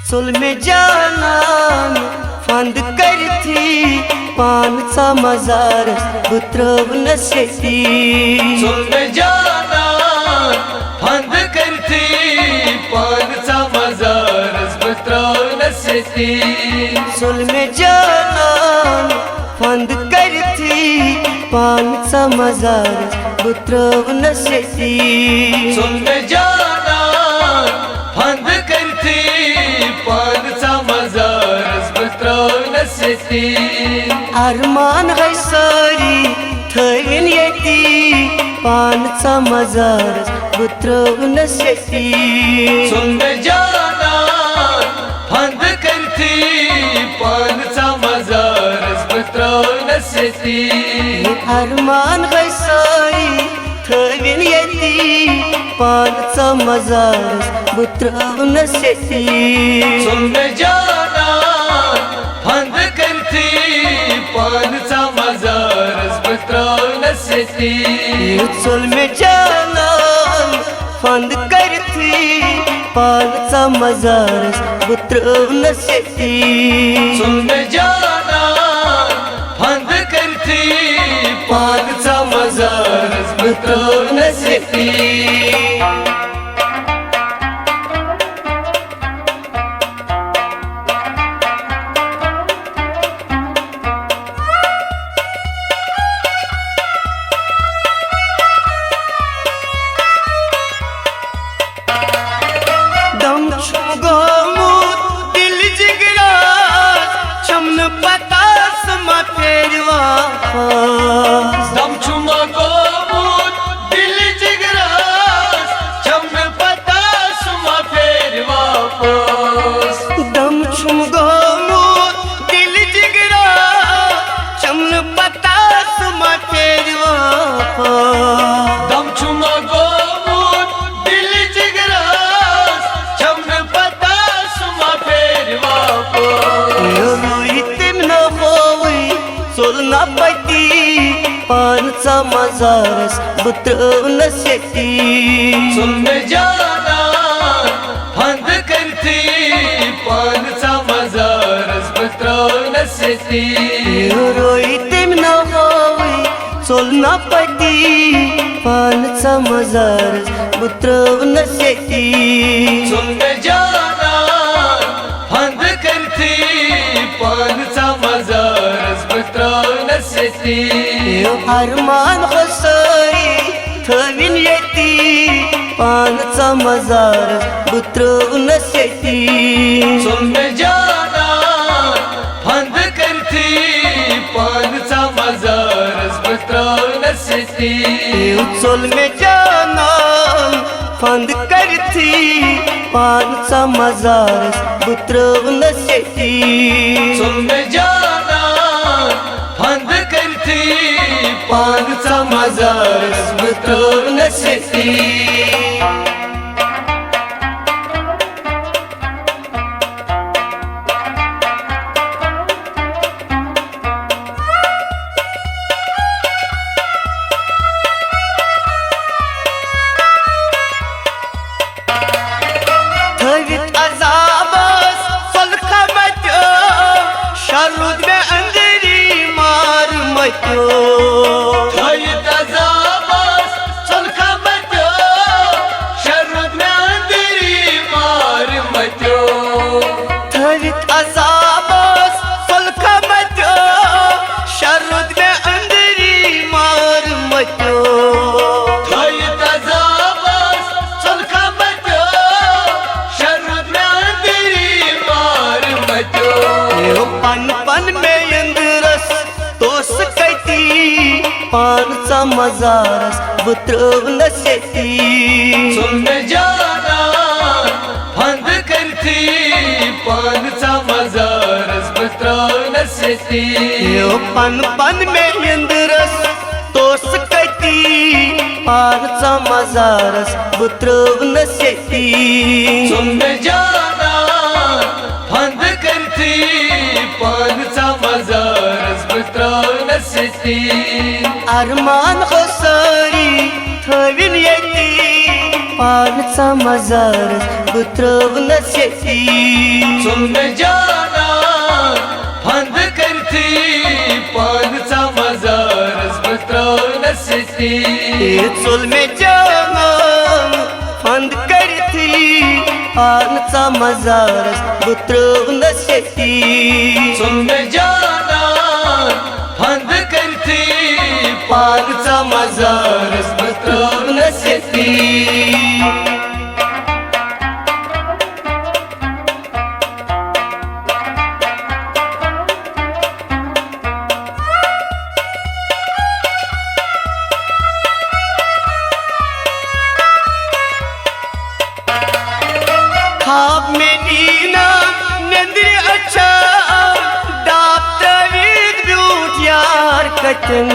चुलमे जानान फंद करथी पानचा मजार बुत्रवनस येती चुलमे जानान फंद करथी पानचा मजार बुत्रवनस येती चुलमे जानान फंद करथी पानचा मजार बुत्रवनस येती चुलमे जानान फंद करथी पानचा मजार बुत्रवनस येती अरमान है सारी थैन येती पानचा मजार बुत्रवनस येती चुलमे जानान फंद करथी पानचा मजार बुत्रवनस येती अरमान है सारी थैन येती पानचा मजार बुत्रवनस येती चुलमे जानान फंद करथी पानचा मजार बुत्रवनस येती चुलमे जानान फंद करथी पानचा मजार बुत्रवनस येती चुलमे जानान फंद करथी पानचा मजार बुत्रवनस येती दम छुगोमुत दिल जिगरा चमन पतास मा फेरवा दम छुमा गोमुत दिल जिगरास चमन पतास मा फेर वापस दम छुगोमुत दिल जिगरा चमन पतास मा फेरवा दम छुमा गोमुत दिल जिगरास चमन पतास मा फेर वापस सोलना पटी पानचा मजारस बुत्रवनस येती चुलमे जानान फंद करथी पानचा मजार बुत्रवनस येती रोईते न होई सोलना पटी पानचा मजारस बुत्रवनस येती चुलमे जानान फंद करथी पानचा मजार बुत्रवनस येती अरमान हसरी थविन येती पानचा मजार बुत्रवनस येती चुलमे जानान फंद करथी पानचा मजार बुत्रवनस येती चुलमे जानान फंद करथी पानचा मजार बुत्रवनस येती चुलमे जानान फंद करथी पानचा मजार बुत्रवनस येती थवित अजाबस सलखा मत्यो शरुद में अंदरी मार मत्यो थवित अजाबस सलखा मत्यो शरुद में अंदरी मार मत्यो थवित अजाबस सलखा मत्यो शरुद में अंदरी मार मत्यो थवित अजाबस सलखा मत्यो शरुद में अंदरी मार मत्यो पन पन में अंदरस तोस कैती पानचा मजारस बुत्रवनस येती चुलमे जानान फंद करथी पानचा मजार बुत्रवनस येती पन पन में अंदरस तोस कैती पानचा मजारस बुत्रवनस येती चुलमे जानान फंद करथी पानचा मजार बुत्रवनस येती अरमान हसरी थविन येती पानचा मजार bı trövnəs yeti सुन जाना फंद करती पानचा मजारस बत्रवनसती चोल में canım fand करती पानचा मजारस bı trövnəs yeti सुन जाना फंद करती पानचा मजारस बत्रवनस येती ख्वाब में नीना निंद्र अच्छा दाप्तवीद ब्यूट यार कटन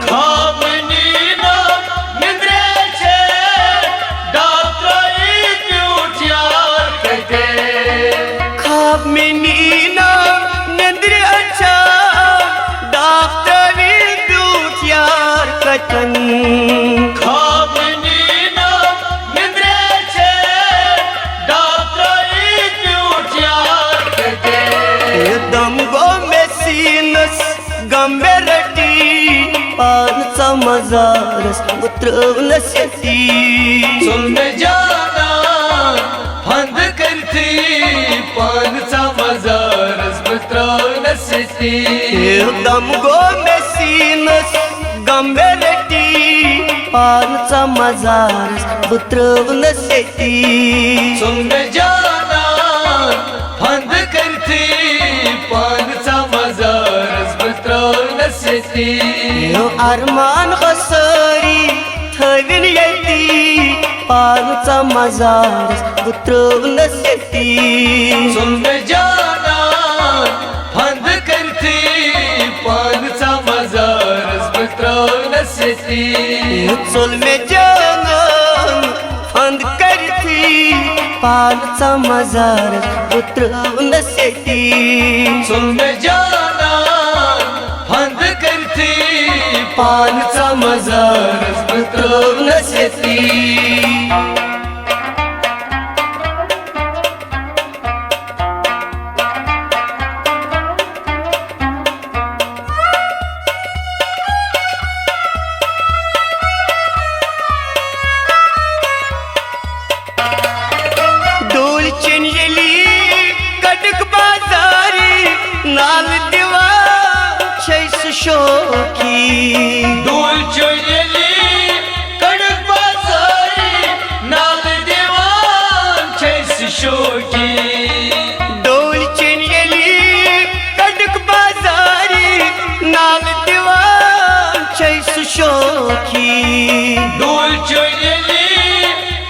खाब नीना निंद्रेचे डाक्टरी ब्यूटियार कटे ख्वाब में नीना निंद्र अच्छा दाप्तवीद ब्यूट यार कटन खाब नीना निंद्रेचे डाक्टरी ब्यूटियार कटे दम गो में सीनस गम में रटी पानचा मजारस उतरवनस येती सुन जाना फंद करती पानचा मजारस बत्रवनस येती दम गो में सीनस गम में रटी पानचा मजारस उतरवनस येती सुन जाना फंद करती पानचा मजारस बत्रवनस येती अरमान खसरी थविन येती पानचा मजारस उतरवनस येती सुन जाना फंद करती पानचा मजारस बत्रवनस येती चोल में canım fand करती पानचा मजारस उतरवनस येती सुन जाना फंद करती पानचा मजारस बत्रवनस येती डोलचन येली कटक बाजारी नाल दिवा छैस शोकी डोल चोयली कडक बाजारी नाल देवान छैस शोकी डोलचन येली कटक बाजारी नाल दिवा छैस शोकी डोल चोयली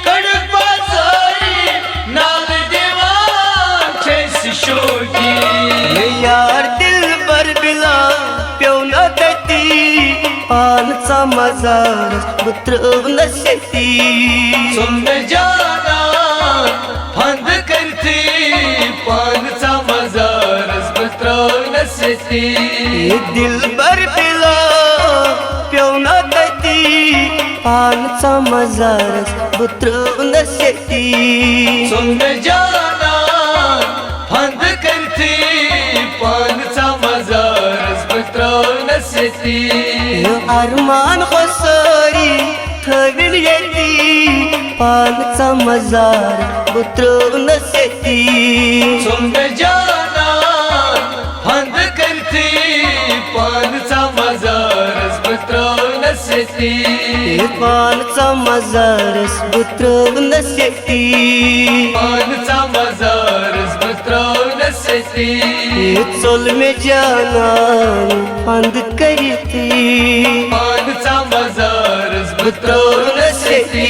कडक बाजारी नाल देवान छैस शोकी यार दिल बर बिला प्योन दती पानचा मजारस उतरवनस येती सुन जाना फंद करती पानचा मजारस बत्रवनस येती दिल बर बिला प्योन दती पानचा मजारस उतरवनस येती सुन जाना फंद करती पानचा मजारस बत्रवनस येती अरमान खसरी थविन येती पानचा मजारस उतरवनस येती सुन जाना फंद करती पानचा मजारस बत्रवनस येती पानचा मजारस उतरवनस येती पानचा मजारस बत्रवनस येती चोल में canım fand करती पानचा मजारस बत्रवनस येती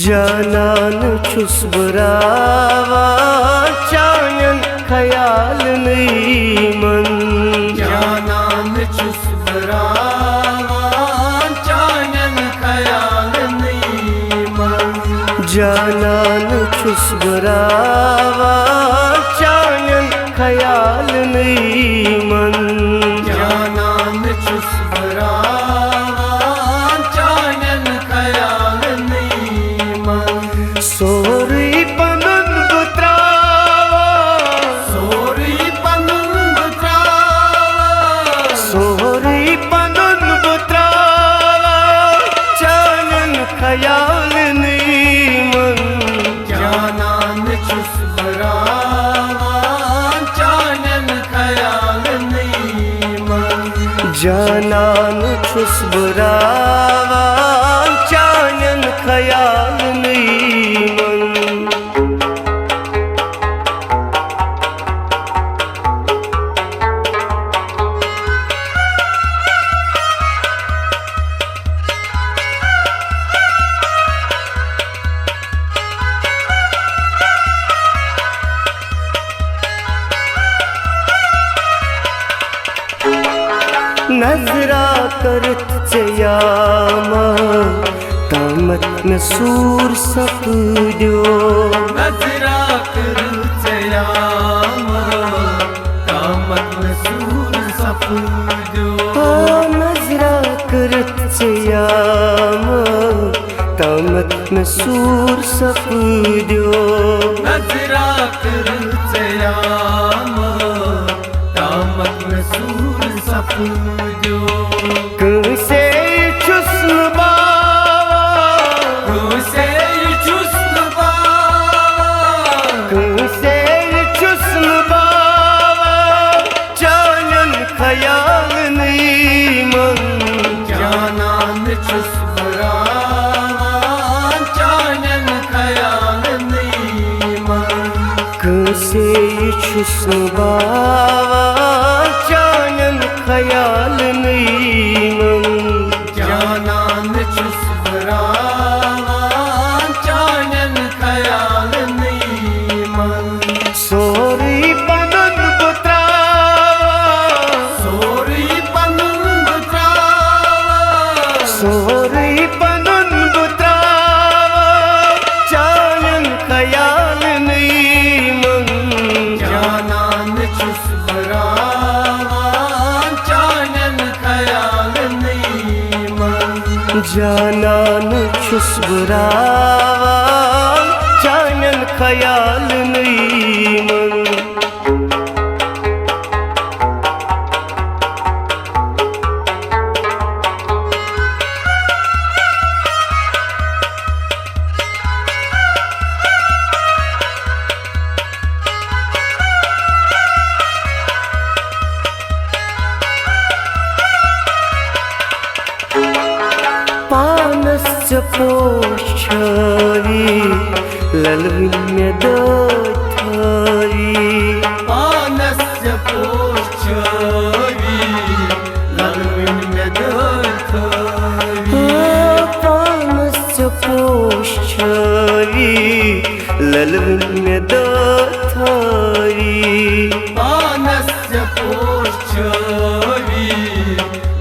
Canan çus brava Canan hayal neyman Canan çus brava Canan hayal neyman Canan çus brava Canan hayal neyman Canan çus brava Canan ख्याल नहीं मन जानान छुस बरावान चानन ख्याल नहीं मन जानान छुस बरावान चानन ख्याल नहीं मन नजरा करत चयामा तामत में सूर सपद्यो नजरा कर चयामा कामत में सूर सपद्यो नजरा करत चयामा तामत में सूर सपद्यो नजरा कर चयामा कामत में सूर सपद्यो कैसे चुस्न से चुस्त कैसे चुस्न चानन ख्याल नहीं मन जानान छुस बरावान चानन ख्याल नहीं मन कैसे चुस्न चानन ख्याल नहीं मन जानान छुस बरावान चानन ख्याल नहीं मन sorry पनन बुत्रावा sorry Panun बुत्रावा sorry पनन बुत्रावा Chanan ख्याल नहीं मन जानान छुस बरावान चानन ख्याल नहीं मन जानान छुस बरावान चानन ख्याल नहीं मन पानस्य पोषारी ललविन्य दथारी पानस्य पोषारी ललविन्य दथारी पानस्य पोषारी ललविन्य दथारी पानस्य पोषारी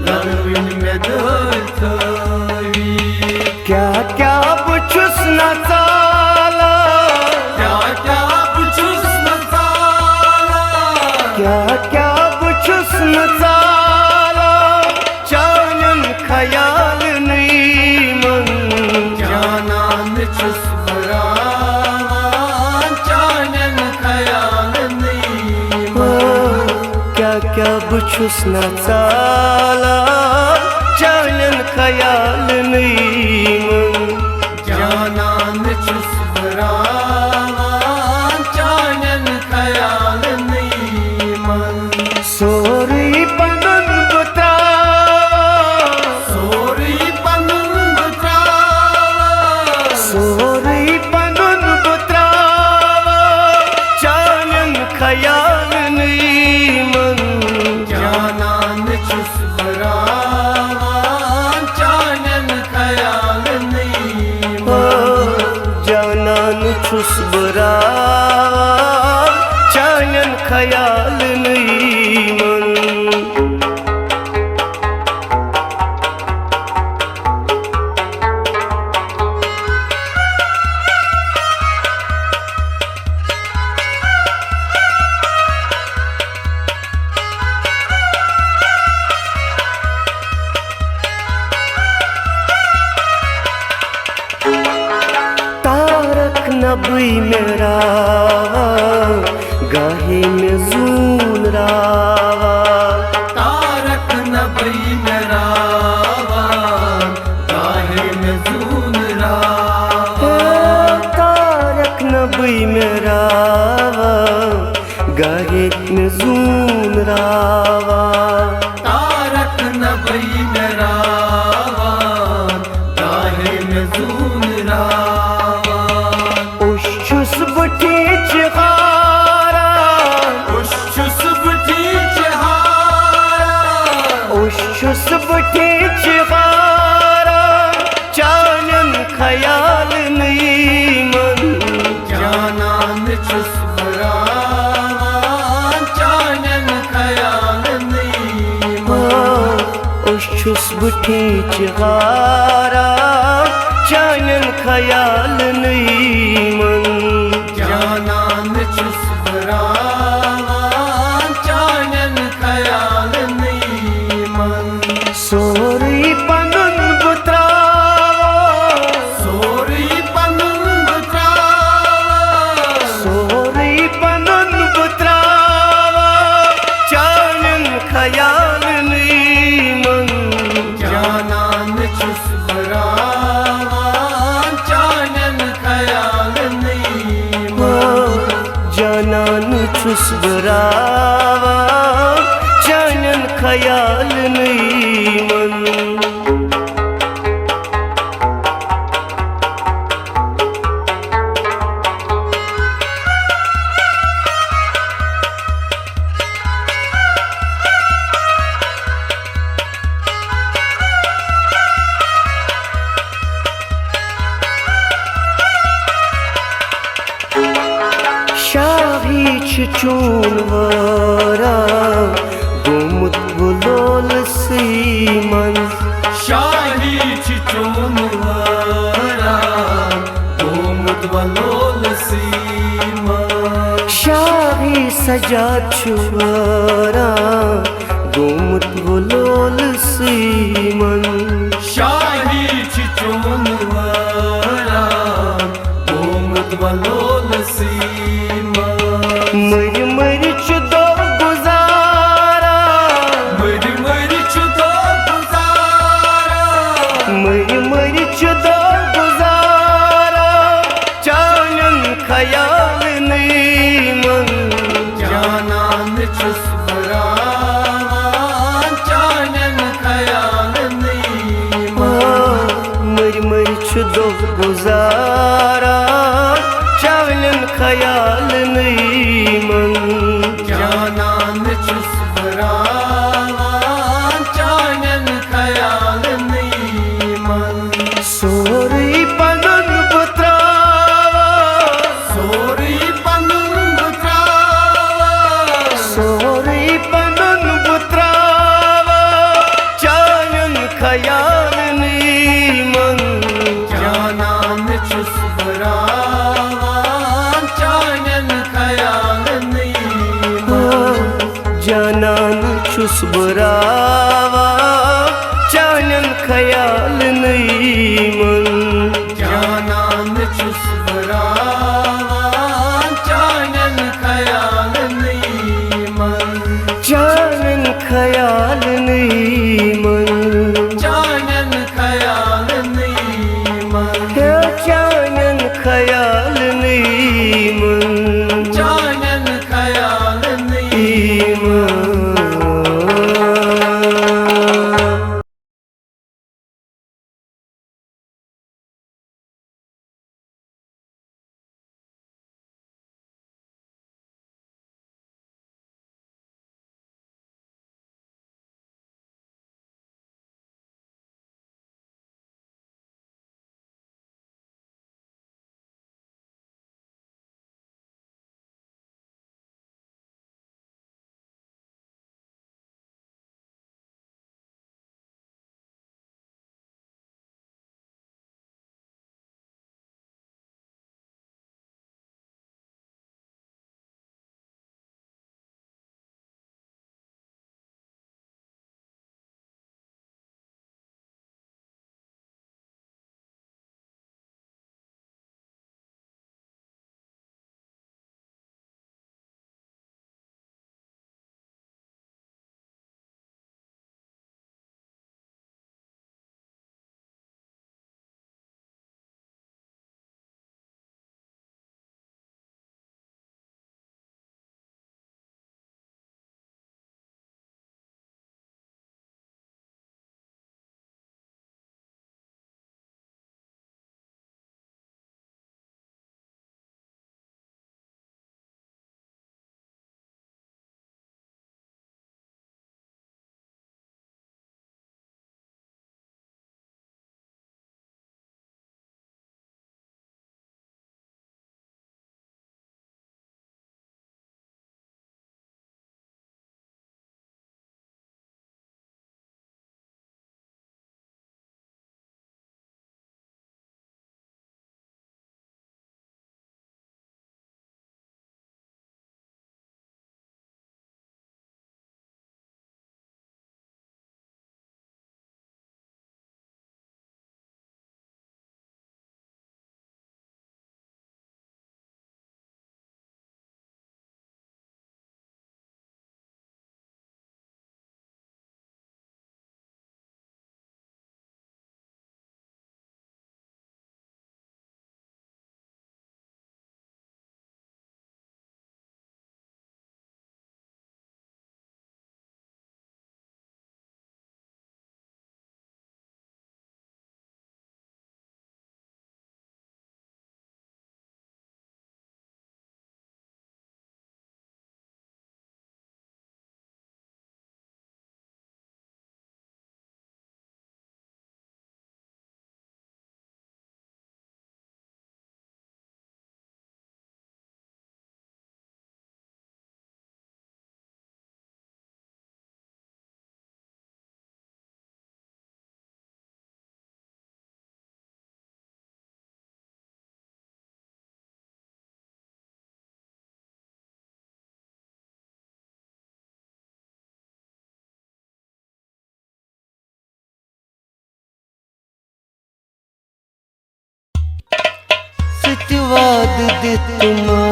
ललविन्य दथारी क्या क्या पुछुस न चाला क्या क्या पुछुस न चाला क्या क्या पुछुस न चाला चानन ख्याल नहीं मन जानान छुस बरावान चानन ख्याल नहीं मन क्या क्या पुछुस न चाला चानन ख्याल नहीं मन जानान छुस बरावान चानन ख्याल नहीं मन sorry पनन बुत्रावा sorry Panun बुत्रावा sorry पनन बुत्रावा Chanan ख्याल नहीं मन जानान छुस बरावान चानन ख्याल नहीं मन जानान छुस बरावान चानन ख्याल नहीं मन नबी मेरा गाहे में जून रावा तारक नबी मेरा गाहे में जून बई में रावा गाहे में जून रावा तारक नबई में रावा गाहे में जून रावा उशुस बटी चिहारा उशुस बटी चहारा उशुस बटी चिहारा चानन ख्याल नहीं मन जानान चुस बरावा चानन ख्याल नहीं उशुस बटी चिहारा चानन ख्याल नहीं मन जानान चुस बरावा चानन ख्याल नहीं मन sorry Panun बुत्रावा sorry Panun बुत्रावा sorry Panun बुत्रावा Chanan ख्याल नहीं मन जानान चुस बरावा चानन ख्याल नहीं मन जानन चुस बरावा चानन ख्याल नहीं मन शाही चून वरा गोमुत बुलोल सीमन शाही चिचोन वारा गोमुत वलोल सीमा शाही सजा छुवरा गोमुत बुलोल सीमन शाही चिचोन वारा गोमुत वलोल सीमा मर मर चुदो गुजारा मर मर चुदो गुजारा मर मर चुदो गुजारा चानन ख्याल नहीं मन जानान चुस बरावा चानन ख्याल नहीं मर मर चुदो गुजारा चानन ख्याल नहीं मन जानान चुस बरावा चानन ख्याल नहीं मन sorry Panun बुत्रावा sorry Panun बुत्रावा sorry Panun बुत्रावा Chanan ख्याल नहीं मन जानान चुस बरावा चानन ख्याल नहीं मन जानन चुस बरावा चानन ख्याल नहीं मन जानान चुस बरावा चानन ख्याल नहीं मन चानन ख्याल नहीं मन चानन ख्याल नहीं मन चानन ख्याल नहीं मन चानन ख्याल नहीं मन सत्यवाद दितमा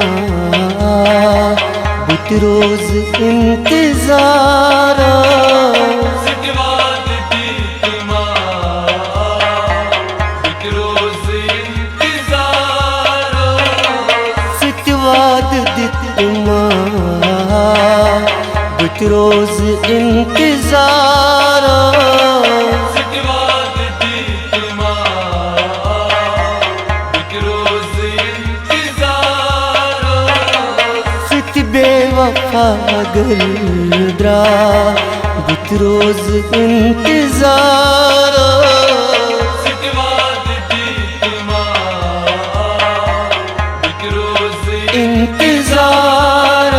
बुत रोज इंतजारा सत्यवाद दितमा बुत रोज इंतजारा सत्यवाद दितमा बुत रोज इंतजारा बेवफा गलद्रा बुत रोज इंतजार सत्यवाद दितमा बुत रोज इंतजार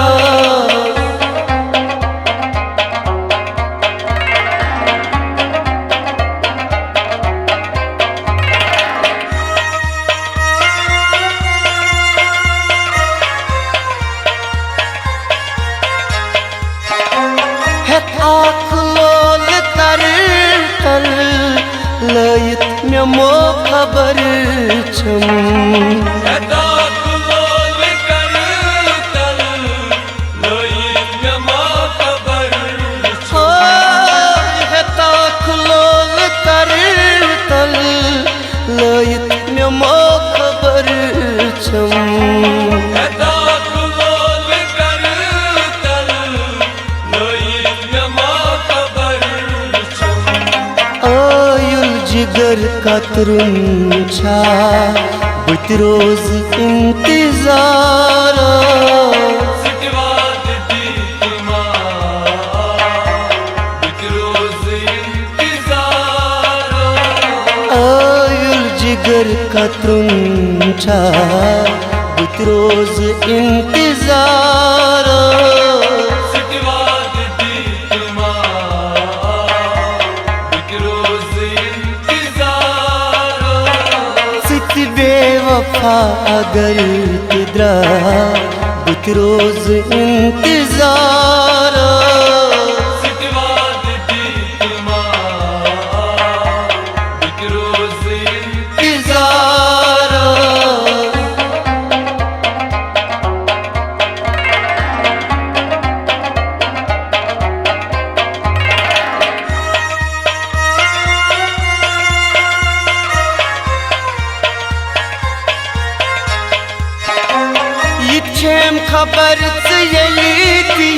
आँख लोल कर तल लयत में मो खबर छम आँख लोल कर तल लयत में मो खबर आँख लोल कर तल लयत में मो खबर छम जिगर का तुरुंछा बुत रोज इंतजार सत्यवाद दितमा बुत रोज इंतजार आयुल जिगर का तुरुंछा बुत रोज इंतजार बेवफा अगर तिद्रा बुत रोज इंतजार सत्यवाद दितमा बुत रोज इंतजार छेम खबर यली थी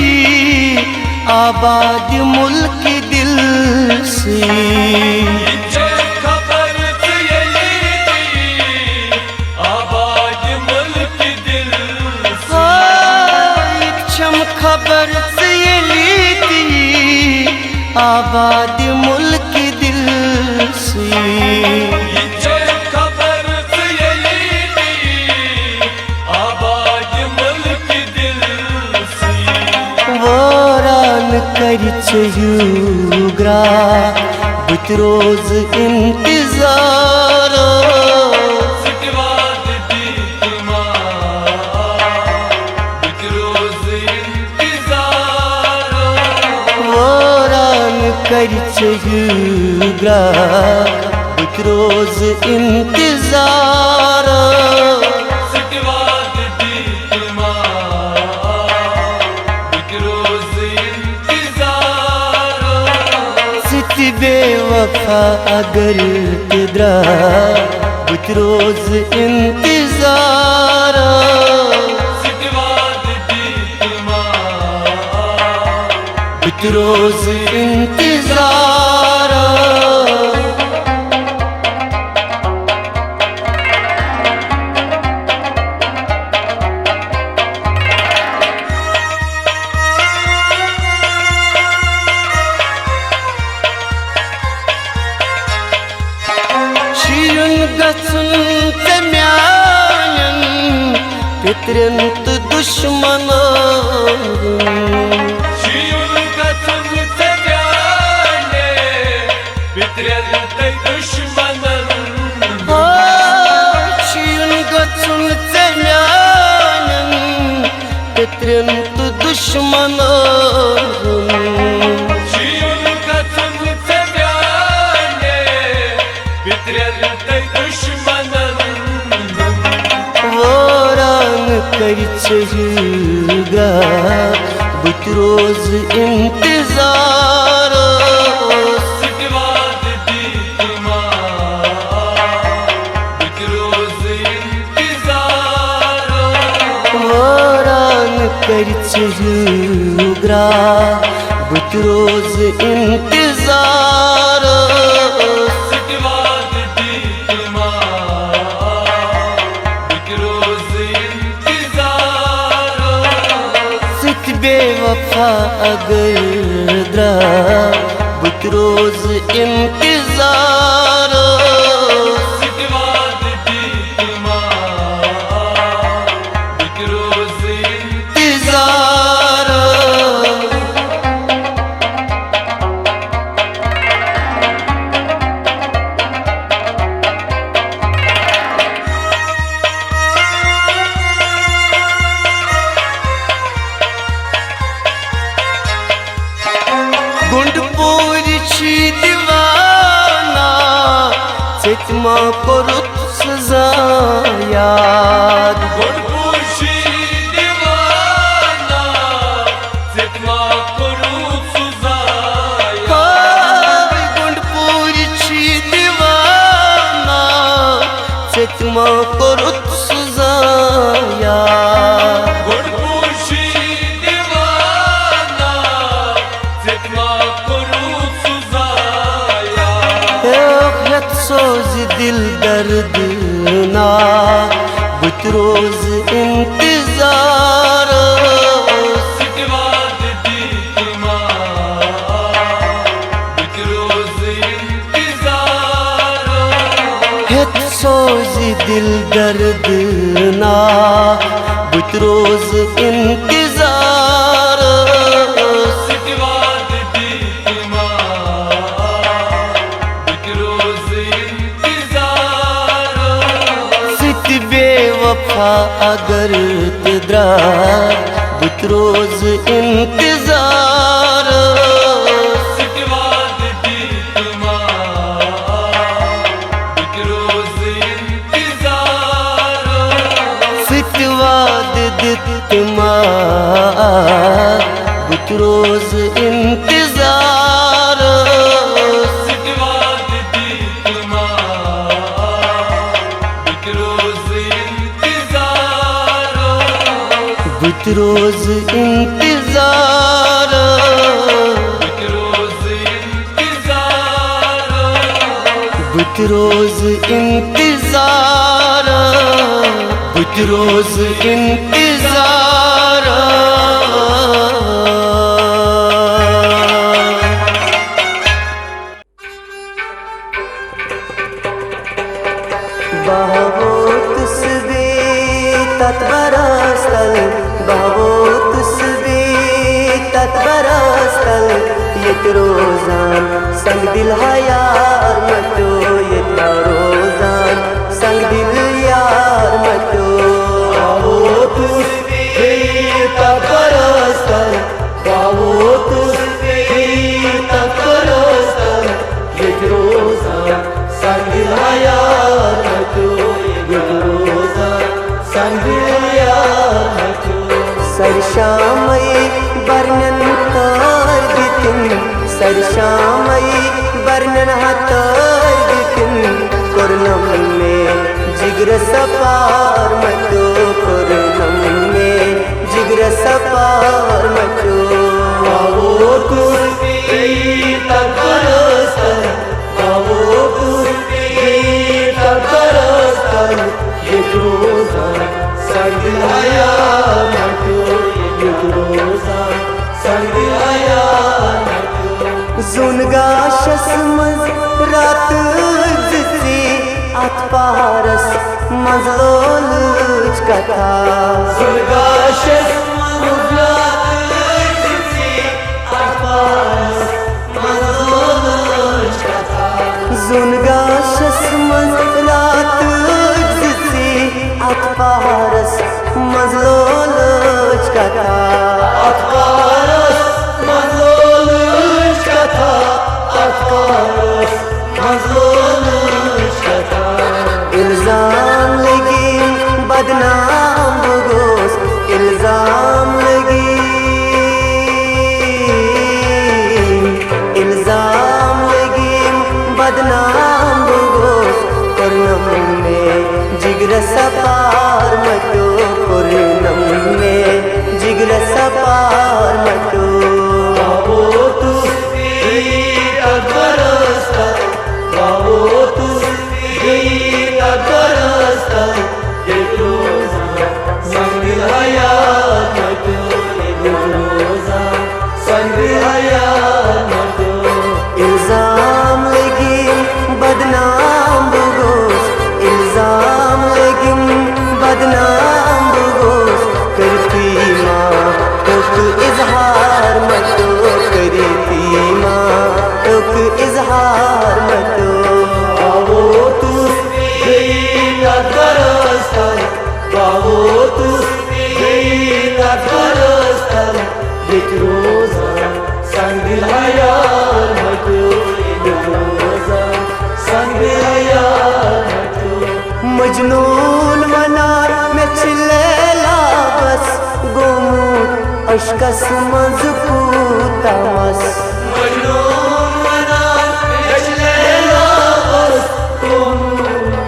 आबाद मुल्क दिल से खबर यली थी आबाद मुल्क दिल से छम खबर यली थी आबाद मुल्क दिल से युग्रा बुत रोज इंतजार सत्यवाद दितमा बुत रोज इंतजार वरान कर युग्रा बुत रोज इंतजार बेवफा अगर तिद्रा बुत रोज इंतजार सत्यवाद दितमा बुत रोज इंतजार गसन ते म्यान पितरन तो दुश्मन शियुल गसन ते म्यान पितरन तो दुश्मन शियुल गसन ते म्यान पितरन तो दुश्मन शियुल गसन ते म्यान पितरन कर चहुगा बुत रोज इंतजार सिटवाद दीतमा बुत रोज इंतजार वारान कर चहुगा बुत रोज इंतजार सिटवाद दीतमा बुत रोज इंतजार सित बेवफा अगर द्रा बुत रोज इंतजार सिटवाद दीतमा बुत रोज इंतजार गुंडपुर छी दीवाना चितमा करुत सजा याद गुणपुरुषी दीवाना जितना करू सुजाया गुंडपुर छी दीवाना चितमा करुत सजा याद गुणपुरुषी दीवाना जितना करू सुजाया यत सोज दिल दर्द ना बुत रोज इंतजार सिटवाद दीतमा बुत रोज इंतजार यत सोज दिल दर्द ना बुत रोज इंतजार सिटवाद दीतमा बुत रोज इंतजार सित बेवफा अगर तिद्रा बुत रोज इंतजार सिटवाद दीतमा बुत रोज इंतजार सितवाद दितमा बुत रोज इंतजार सिटवाद दीतमा बुत रोज इंतजार बुत रोज इंतजार बुत रोज इंतजार बुत रोज इंतजार बुत रोज इंतजार बहवो तुस्बे तत्परस्तल बहवो तुस्बे तत्परस्तल यत रोजान संग दिल यार मतो यत रोजान संग दिल यार मतो बहवो तुस्बे तत्परस्तल बहवो तुस्बे तत्परस्तल यत रोजान संग दिल यार मतो यत रोजान संग दिल यार मतो सरशामई वर्णन कर दितिन सरशामई वर्णन हतर दितिन कुरनम में जिगर सपार मतो कुरनम में जिगर सपार मतो आओ तुस्बे तत्परस्तल आओ तुस्बे तत्परस्तल यत रोजान संग दिल यार मतो यत रोजान संग दिल यार मतो जुनगा शस्मज रात जिसी अत पारस मजलोल कथा जुनगा शस्मज रात जिसी अत पारस मजलोल कथा जुनगा शस्मज रात जिसी अत पारस मजलोल कथा अत पारस मजलोल कथा अत पारस मजलोल कथा इल्जाम लगी बदनाम गो जिगर सपार मटो पूर्णम में जिगर सपार मटो बाबो तू अगरस्ता बाबो तू अगरस्ता ये रोजा संग हयात मटो ये रोजा संग हयात मटो इल्जाम लगी बदनाम बुगोस इल्जाम लगी बदनाम बुगोस करती माँ तुक इजहार मतो करती माँ तुक इजहार मतो बाबो तू अगरस्ता बाबो तू अगरस्ता ये रोजा संग हयात मटो ये रोजा संग हयात मटो मजनून मनार में चिल्लेला बस गोमूत अशकस मजबूता मस मजनून मना यशलेला बस तुम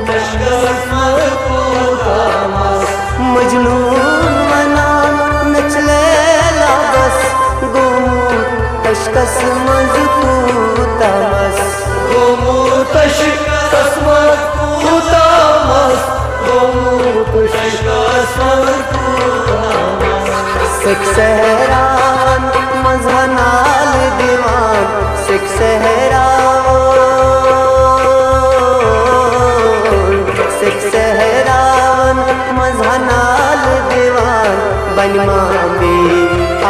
तशकस मजबूता मस मजनून मनार में चिल्लेला बस गोमूत अशकस मजबूता मस गोमू तशकस मजबूता मस गोमू तशकस मजबूता मस सिख सहरान मजहनाल दीवान सिख सहरान सिख सहरान मजहनाल दीवान बनमा बे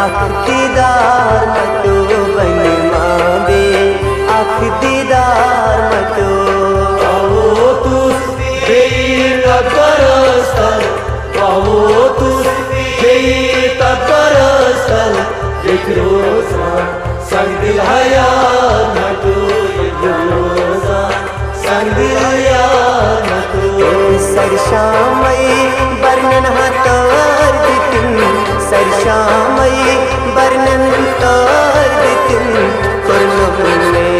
आँख दीदार मतो बनमा बे आँख दीदार मतो बाबो तू अगरस्ता बाबो तू अगरस्ता एक रोजा संग हयात मटो एक रोजा संग हयात मटो सरशामई बरनन हाथर दितिन सरशामई बरनन हाथर दितिन पूर्णम में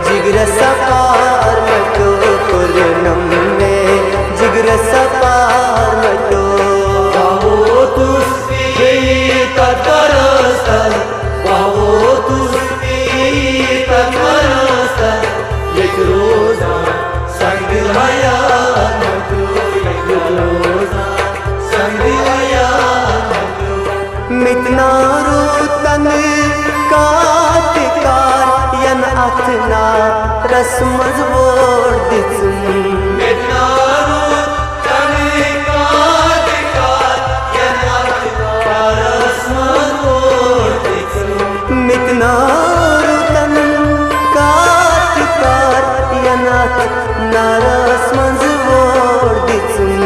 जिगर सपार मटो पूर्णम में जिगर सपार मटो बाबो तू अगरस्ता बाबो तू अगरस्ता एक रोजा संग हयात मटो एक रोजा संग हयात मटो मितना रूतन काट कार यन अथना रस मजबूर दिसुन मितना रूतन काट कार यन अथना रस मजबूर दिसुन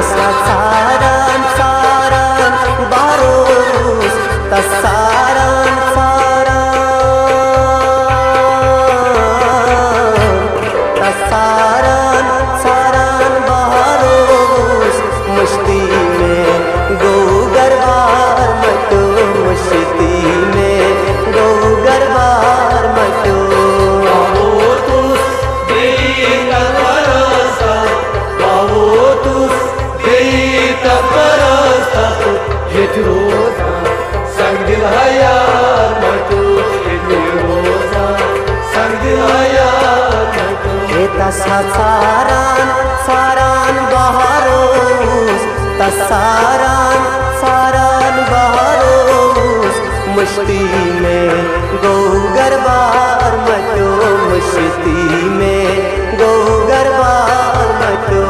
सारान सारान बारोस तसारान सारान तसारान सारान बारोस मस्ती में गो गरबार मटो मस्ती में गो गरबार मटो बाबो तू अगरस्ता बाबो तू अगरस्ता एक रोजा संग हयात मटो एक रोजा संग हयात मटो सारान सारान बहारोस तसारान सारान बहारोस मस्ती में गो गरबार मटो मस्ती में गो गरबार मटो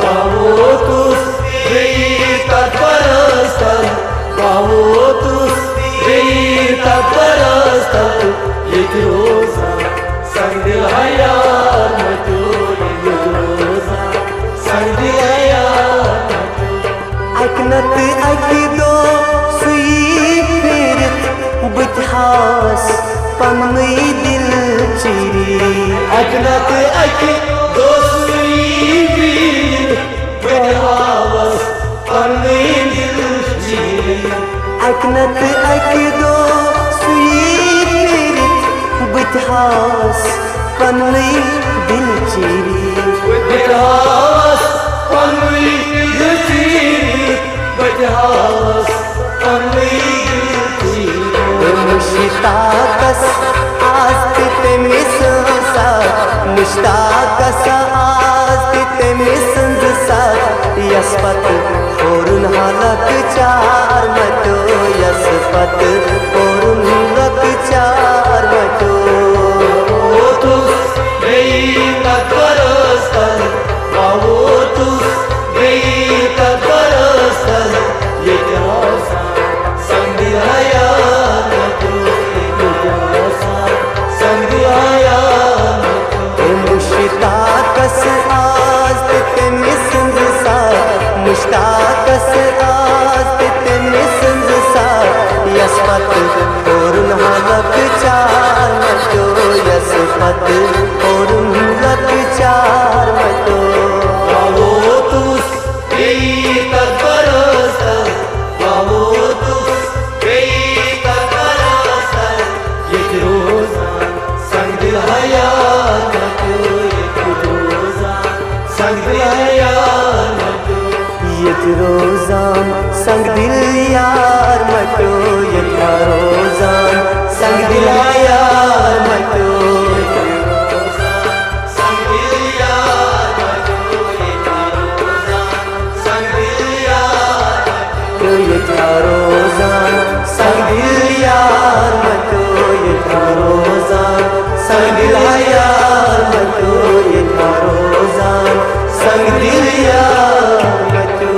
बाबो तू अगरस्ता बाबो तू अगरस्ता एक रोजा संग हयात मटो एक रोजा संग हयात मटो अकनत अकिदो सुई फिरत बुतहास पन्नई दिल चिरी अकनत अकी दोस्ती वीर बहावस पन्नी दिल जी अकनत अकिदो सुई मुश्ताकस आस्ति तेमिस सा मुश्ताकस आस्ति तेमिस सा यसपत औरुन हालक चार मतो यसपत औरुन लक चार मतो Otus beykat barastan Otus beykat barastan Yetyasa sangdi hayat Yetyasa sangdi hayat मुश्ताकस आस्ति तेमिस सा मुश्ताकस आस्ति तेमिस सा यसपत औरुन हालक चार मतो यसपत औरुन लक चार मतो Otus beykat barastan Otus beykat barastan Yetyasa sangdi hayat Yetyasa sangdi hayat यत रोजान संग दिल यार मतो यत रोजान संग दिल यार मतो यत रोजान संग दिल यार मतो यत रोजान संग दिल यार मतो यत रोजान संग दिल यार मतो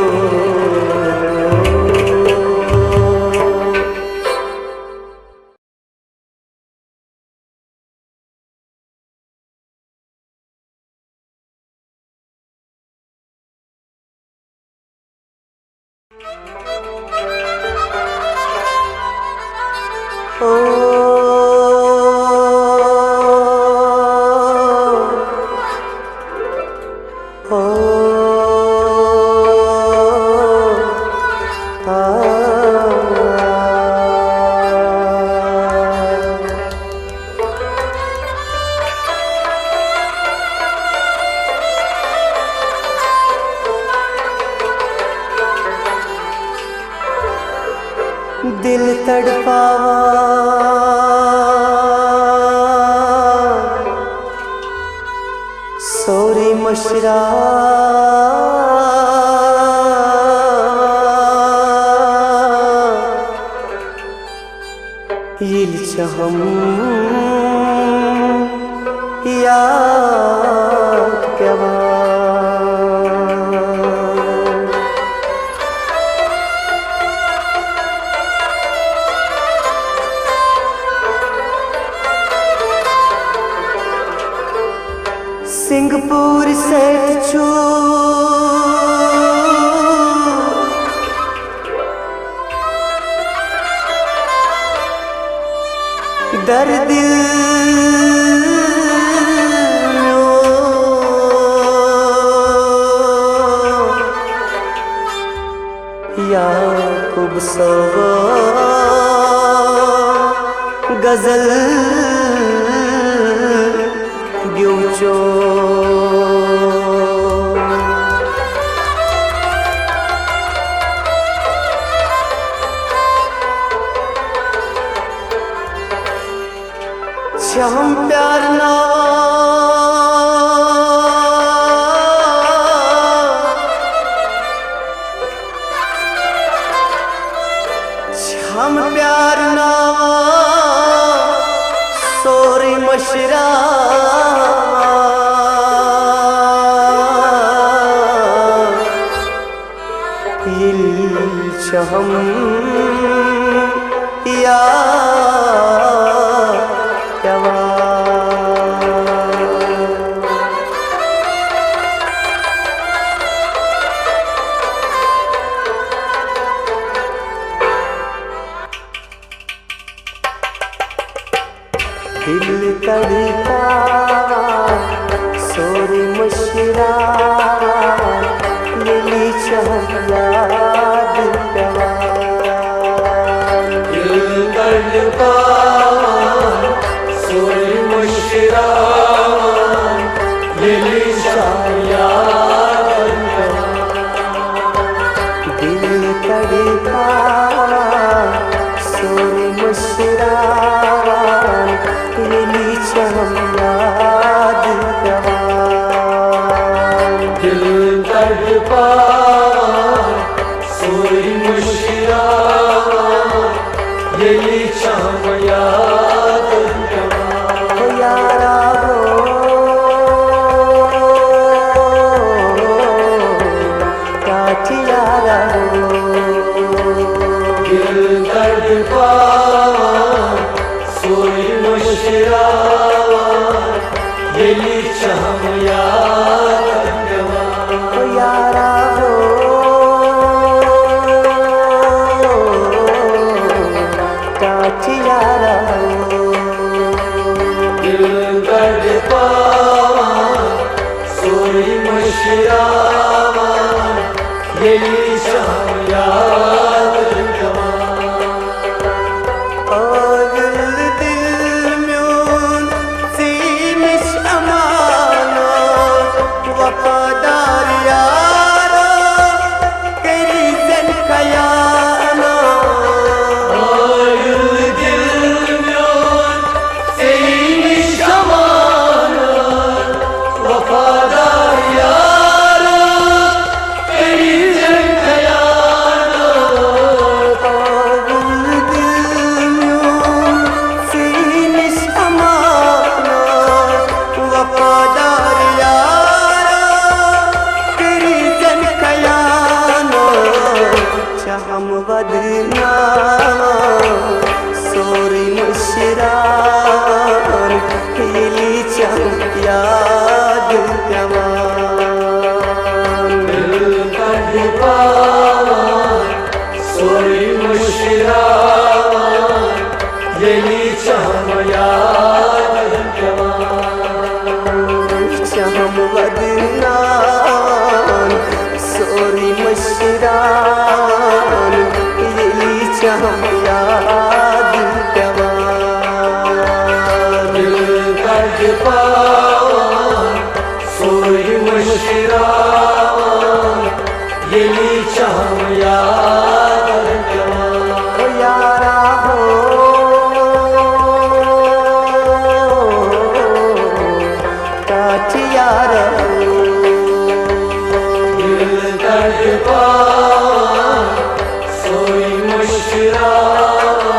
दिल तड़पावा सोरी मशरा हम याद केवा सिंगापुर से छू दर्द याकूब सवा गजल ग्योचो हम प्यार ना हम प्यार ना सोरी मशरा हम या दिल तड़का सोरी मशरा मिली याद प्यार दिल तड़का सोरी मशरा मिली याद दिल तड़का सोरी मशरा शाम याद हो यारा हो काट यारा हो दिल दर्द पावा सोई मुशरावा येली शाम याद हो यारा हो काट यारा हो दिल दर्द पावा सोई मुशरावा येली शाम याद वफादार यारा तेरी जन खयाना वफादार यारा तेरी जन खयाना सीनिश अमाना वफादार यारा तेरी जन खयाना चाहम बदनामा सोरी मुशरान हिली चम याद जवान दिल दर्द पावा सोई मुशरावा येली शाम याद चाहम बदनान सोरी मुशरान हिली चम याद जवान दिल दर्द पावा सोई मुशरावा येली शाम याद हो यारा हो काट यारा हो दिल दर्द पावा सोई मुशरावा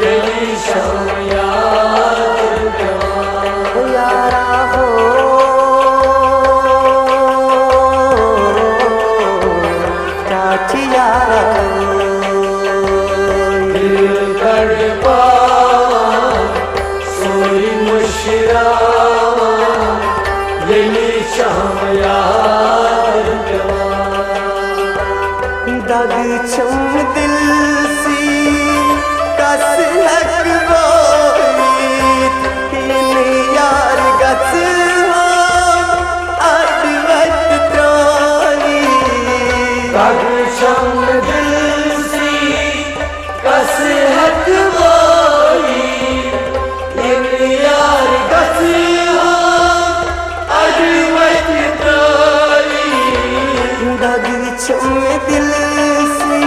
येली शाम याद हो यारा हो काट यारा हो दिल दर्द पावा सोई मुशरावा येली शाम याद दाग छम दिल सी कस हक बोईत इन यार गस अदवत त्रानी तग शम दिल सी कस हक बोई इन यार गस अजवत त्रानी दाग छम दिल सी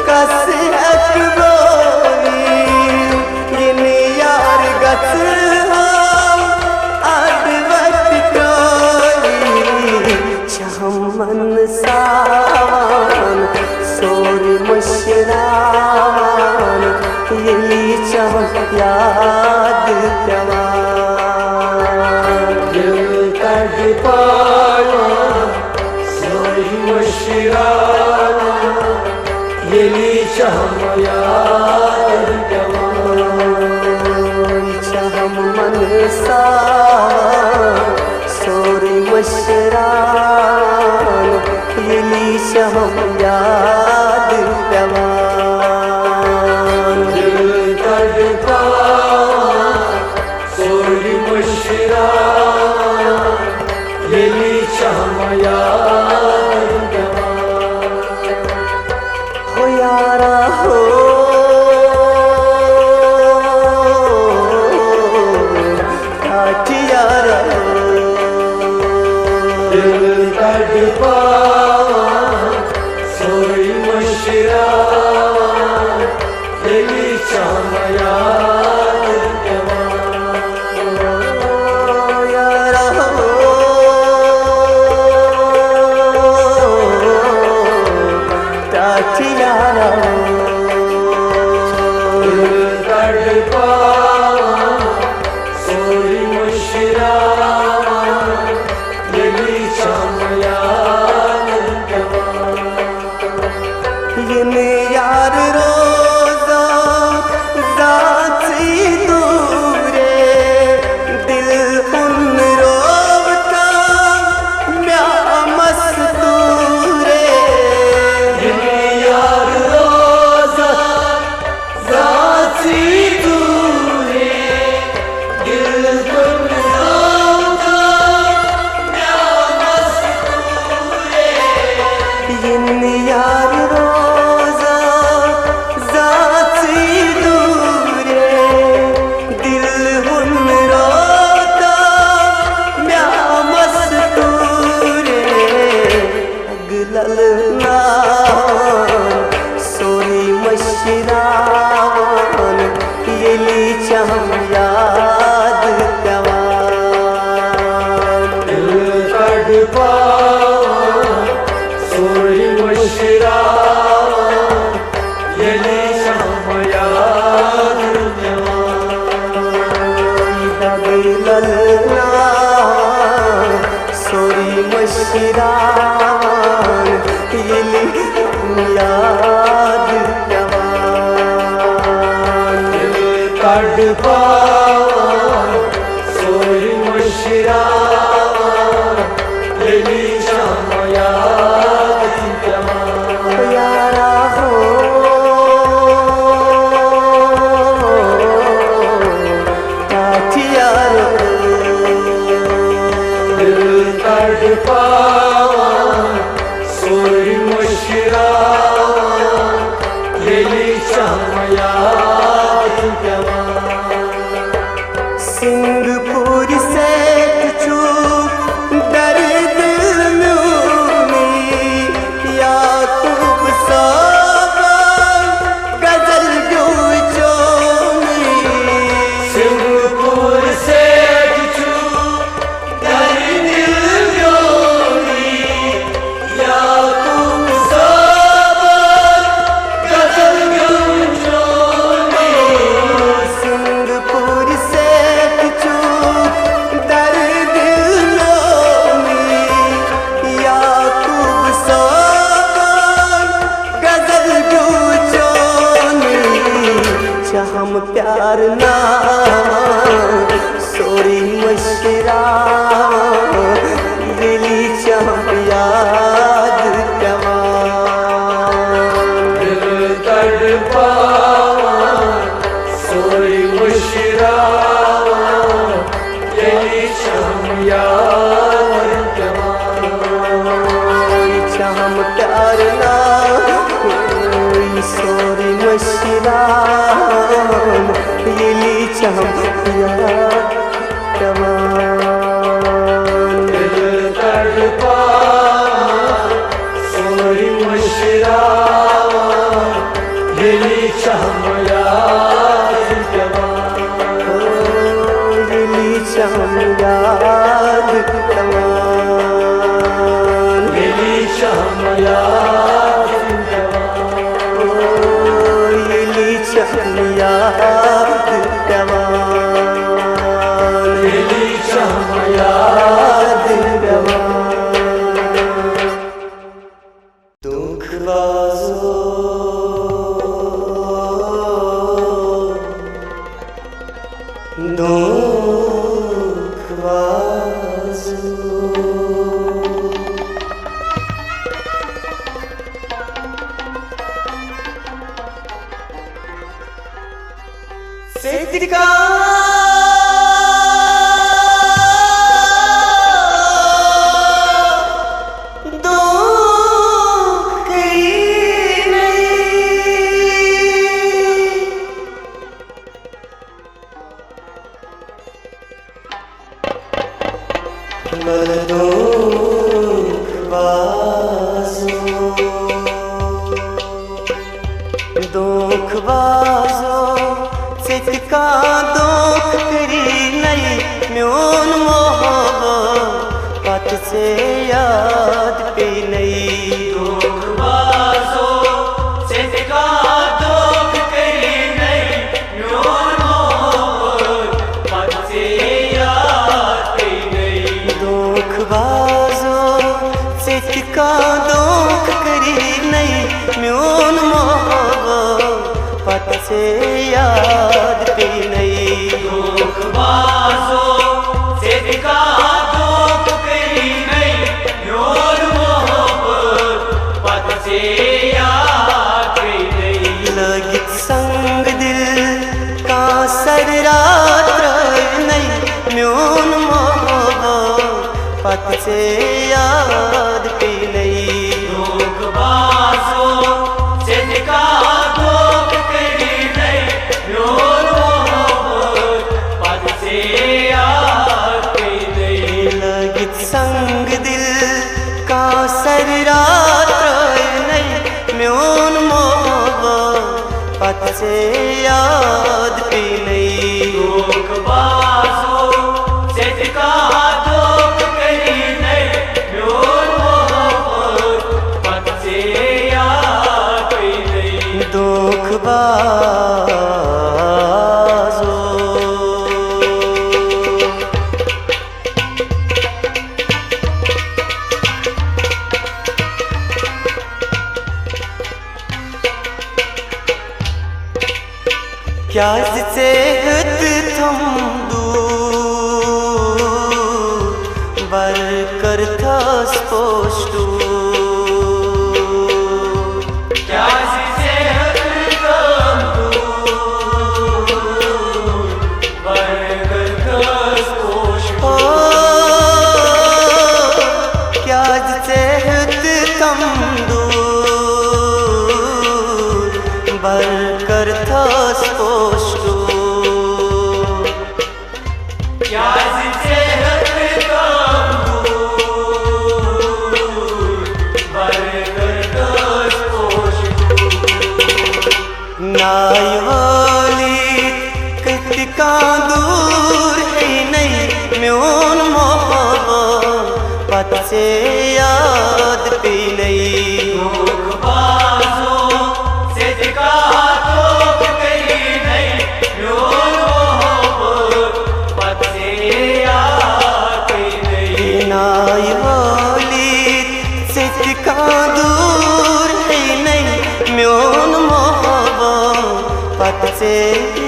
कस हक बोईत इन यार गस अदवत त्रानी चमन सावन सोरी मुशरान यही चमक याद जवान दिल दर्द पावा सोई मुशरावा येली शाम याद चम मन सावन सोरी मुशरान यही चमक याद जवान दिल दर्द पावा सोई मुशरावा येली शाम याद हो यारा हो काट यारा हो दिल दर्द पावा सोई मुशरावा येली शाम याद pawa sori mushrawa yeli shamayan kawa yine yar roza zaati dure dil hun rovta mya masture yine yar roza zaati dure dil kun rovta mya masture yin yar roza zaati dure dil hun rota mya masture aglal na sori mashrawan yeli cham yaad kawan dil kad pawa sori mushrawa yeli shamayan kawa दगललना सोरी मशरान यली याद जवान kad pawa sori mushrawa yeli shamayan kawa यारा हो काठियारो dil kad pawa sori mushrawa yeli shamayan kawa Singpur से चूक दर्द में याकूब साबा गजल जोचोनी सिंहपुर से किछु दर्द योनी या तुम सब गजल गुंजोनी सिंगपुर से चूक दर्द में याकूब साबा गजल जोचोनी चाहम प्यार ना सोरी मशरा दिली चाह याद जवान दिल कड़ पावा सोई मुशरावा यही शाम यार चाहम प्यार ना सोरी मशरा दिली चाह याद जवान दिल कड़ पावा सोई मुशरावा यही शाम यार दिली चाह याद जवान यही शाम यार दिली चाह याद जवान यही शाम यार दुख बाजो दुख बाजो सिद्धिका दुख बाजो सिटका दुख करी नहीं म्योन मोहब्बत से याद पे नहीं दुख बाजो सिटका दुख करी नहीं म्योन का दुख करी नहीं म्यून मोहब्बत से याद भी नहीं दुख बाजो सिद्का दुख करी नहीं म्यून मोहब्बत से याद भी नहीं लगी संग दिल का सर रात नहीं म्यून मोहब्बत से याद भी नहीं दुख बाजो सिद्का दुख करी नहीं म्यून मोहब्बत से याद भी नहीं लगी संग दिल का सर रात नहीं म्यून मोहब्बत से याद भी नहीं दुख बाजो सिद्का दुख करी नहीं म्यून मोहब्बत से याद भी नहीं दुख बाजो क्या से तुम दूर बर कर था स्पोष्ट क्या जिसे हम दूर बरकर दस कोश ओ क्या से तुम दूर बर कर था स्पोष्ट क्या जिसे हम दूर बरकर दस कोश नायवाली कितना दूर है नहीं म्यून मोहब्बत से याद भी नहीं दुख बाजो सिद्का दुख करी नहीं म्यून मोहब्बत से याद भी नहीं नायवाली सिद्का दूर है नहीं म्यून मोहब्बत से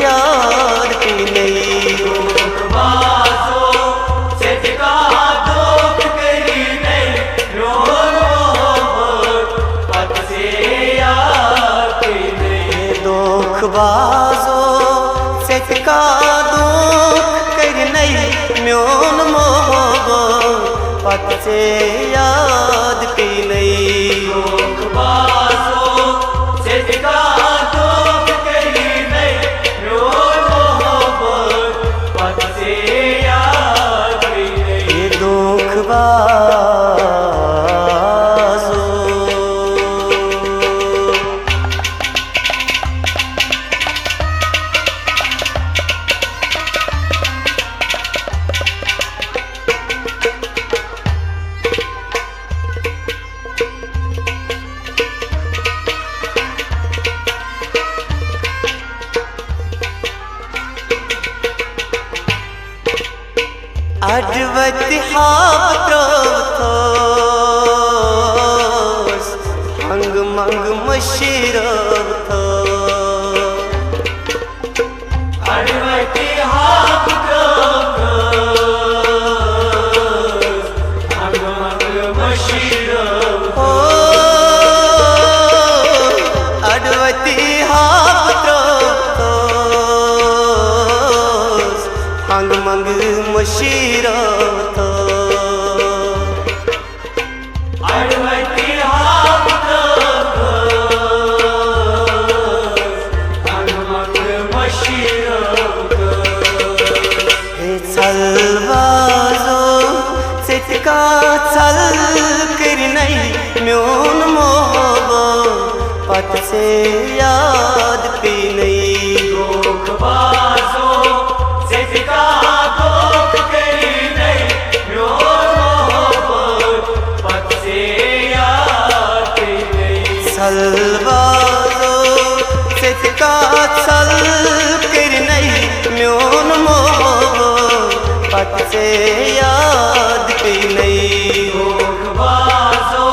याद भी नहीं दुख बाजो सिद्का दुख करी नहीं म्यून मोहब्बत से याद भी नहीं दुख बाजो सिद्का दुख कर नहीं म्यून मोहब्बत से याद भी नहीं दुख बाजो सिद्का दुख करी नहीं म्यून मोहब्बत से याद भी नहीं दुख बाजो अडवति हाथोस हंग मंग मशीरव थो अडवती हाथ ओ अडवति हाथोस हंग मंग मशीरव थो अडवती हाथ छलबाजो सिटका छल कर नहीं म्यून मोहब्बत से याद भी नहीं दुख बाजो सिटका दुख करी नहीं म्यून मोहब्बत से याद भी नहीं छलबाजो सिटका छल कर नहीं म्यून मोहब्बत से याद भी नहीं दुख बाजो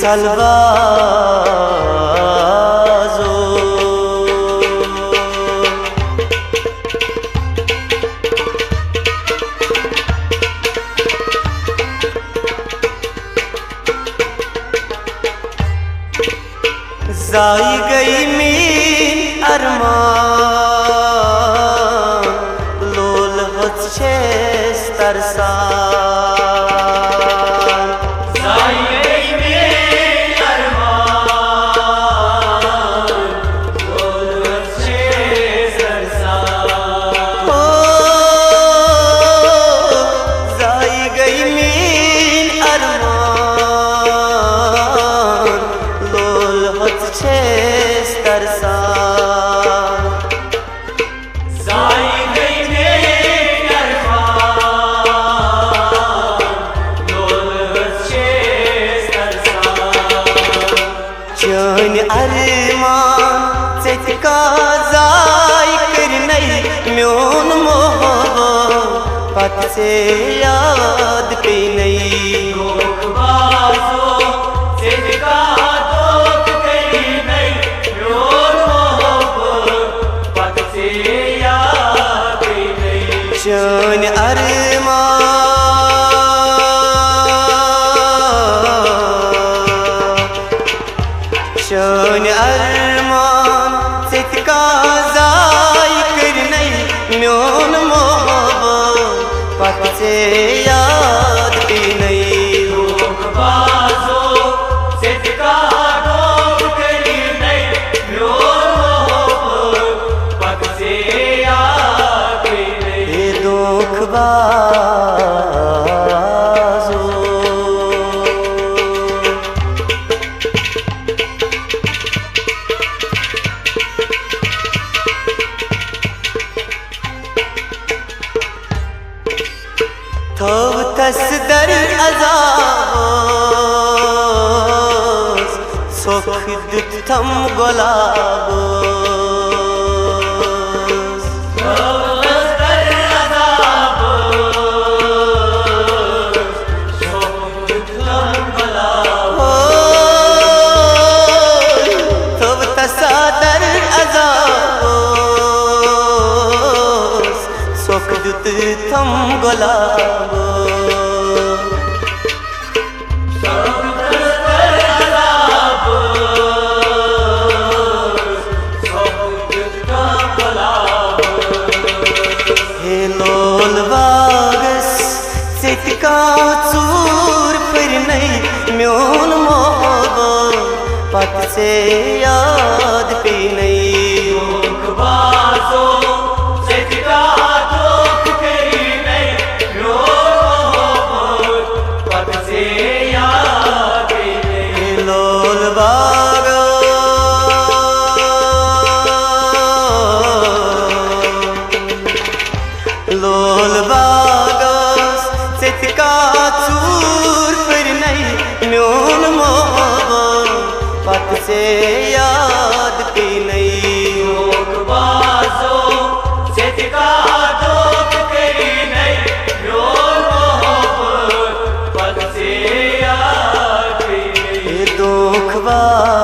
salvazo जाई गई मीन अरमान लोल होच्छे तरसान जाई गई मीन अरमान लोल होच्छे तरसान ओ जाई गई मीन अरमान लोल होच्छे तरसान जाई गई मीन अरमान लोल होच्छे तरसान चन अरमान चेतका जाई कर नहीं म्योन मोहब्बत से याद पे नहीं धोखबाजो जिनका धोख करी नहीं रोन मोहब्बत से याद नहीं चन अरमान चेतका जाई कर नहीं म्योन मोहब्बत से याद पे नहीं धोखबाजो जिनका धोख करी नहीं रोन मोहब्बत से याद नहीं ये धोखबाजो थोब तसदर अजाबोस सोख दुत थम गोलाबोस थोब तसदर अजाबोस सोख दुत थम गोलाबोस हे लोल बागस सितका चूर फिर नहीं म्योन मोहब्बत से याद पे नहीं धोखबाजो जिनका धोख करी नहीं रोन मोहब्बत से याद नहीं हे लोल बागस लोल बागस सितका चूर फिर नहीं म्योन मोहब्बत से याद पे नहीं धोखबाजो जिनका धोख करी नहीं रोन मोहब्बत से याद नहीं ये धोखबाजो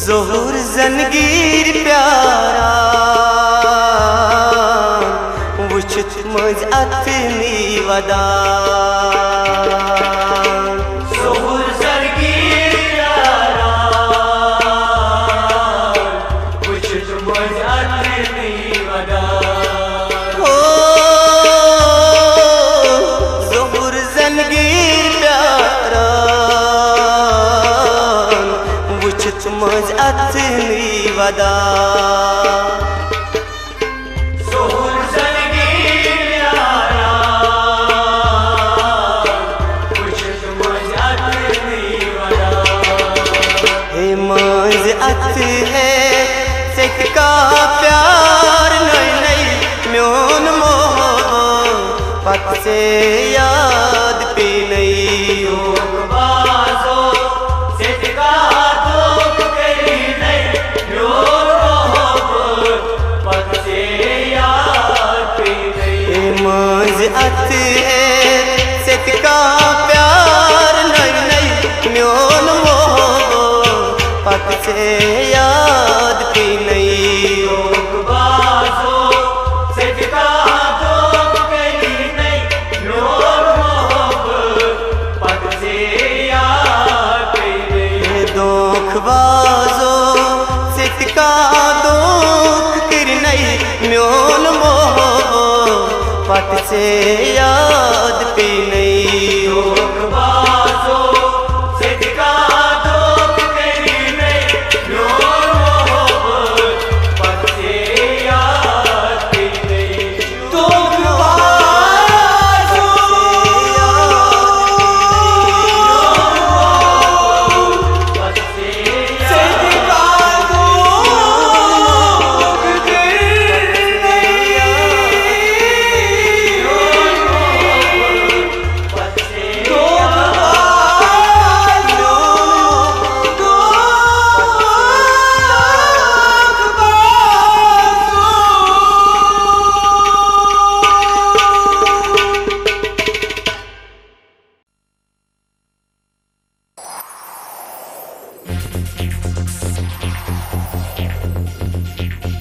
ज़ोहर ज़नगीर प्यारा वुछत मज अतनी वदान ज़ोहर ज़नगीर प्यारा वुछत मज अतनी वदान ओ ज़ोहर ज़नगीर प्यारा वुछत मज अतनी वदान ज़ोहर ज़नगीर प्यारा वुछत मज अतनी वदान हे मज अत है सितका प्यार नहीं नहीं म्योन मोहब्बत से याद पे नहीं धोखबाजो से याद पे नहीं बाजो सिद्धका दोक तेरी नहीं योर मोहब्बत पद से याद पे नहीं दोक बाजो पद से सिद्धका दोक तेरी नहीं योर मोहब्बत पद से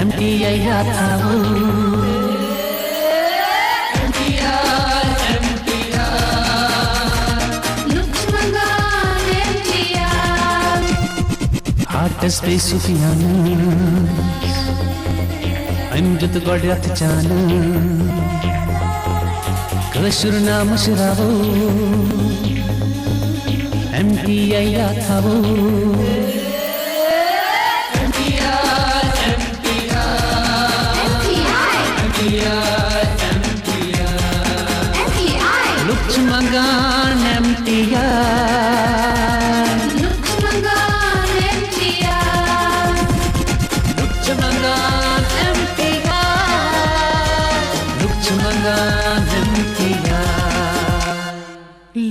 empty ya thawo Artist पे सुफियाना अंजत गड्यात जाना कशुर नाम शराबो empty या थावो लुच मंगान empty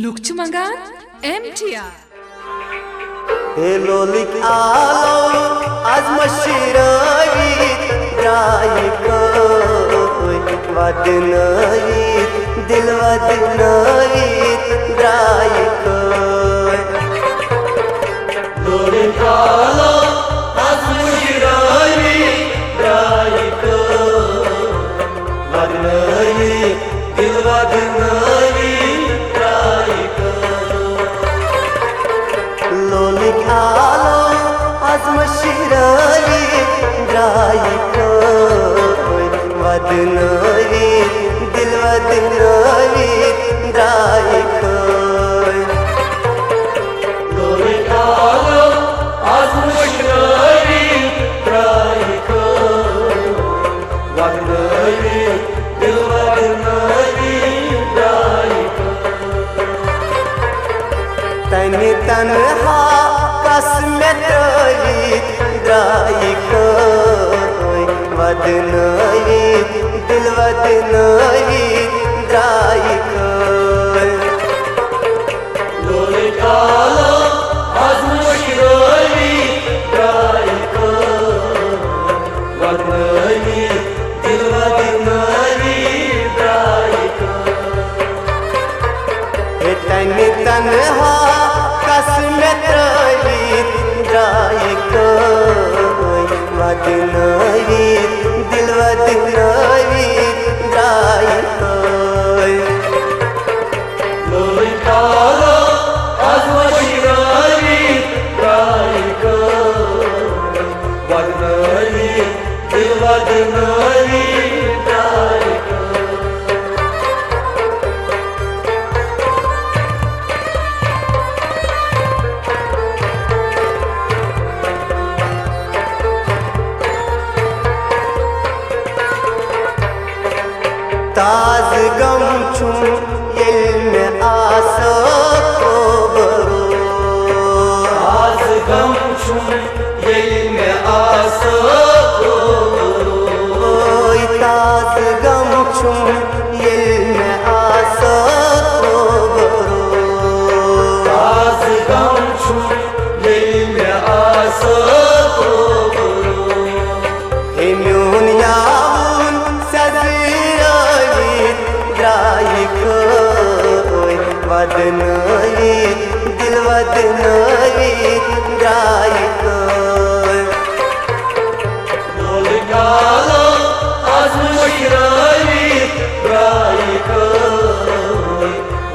Lukçumangan MTR लोलिक आलो आज मशिराई रायक वदनाई दिल वदनाई रायक लोलिक आलो आज मशिराई रायक वदनाई दिल वदनाई रायक लोलिक आलो आज मशिराई रायक वदनाई दिल वदनाई रायक लोलिक आलो आज मशिराई रायक वदनाई दिल वदनाई रायक तन तनहा कसमत रायक वदनाई दिल वदनाई रायक लोलिक आलो आज मशिराई रायक वदनाई दिल वदनाई रायक तन तनहा कसमत रायक वदनाई दिल वदनाई रायक लोलिक आलो आज मशिराई रायक वदनाई दिल वदनाई रायक ताज गम छुम इल्म आसा को बरो आज गम छुम इल्म आसा को ओय ताज गम छुम इल्म आसा को बरो आज गम छुम इल्म आसा को हिम्यून यावन सजराई रायक वदनाई दिल वदनाई रायक लोलिक आलो आज मशिराई रायक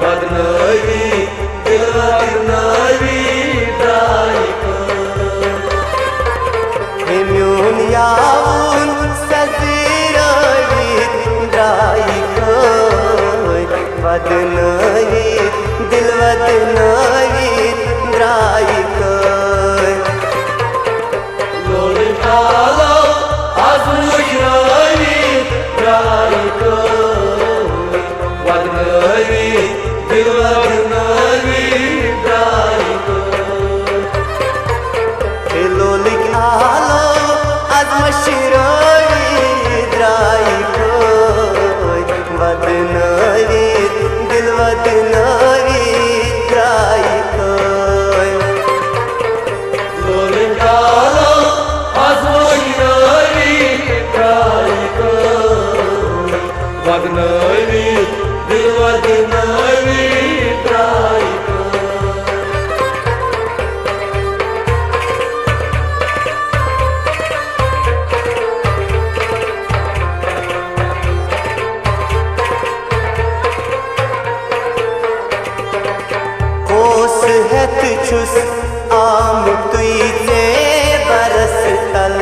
वदनाई यावून सजीरावीत द्रायकोय वदनावीत दिलवदनावीत द्रायकोय लोलिकालो आजमशरावीत द्रायकोय वदनावीत दिलवदनावीत द्रायकोय लोलिकालो आजमशरावीत द्रायकोय वदनावीत दिलवदनावीत द्रायकोय लोलिकालो आजमशरावीत द्रायकोय वदनावीत दिलवदनावीत द्रायकोय होस हेत छुस आम तुझे बरस तल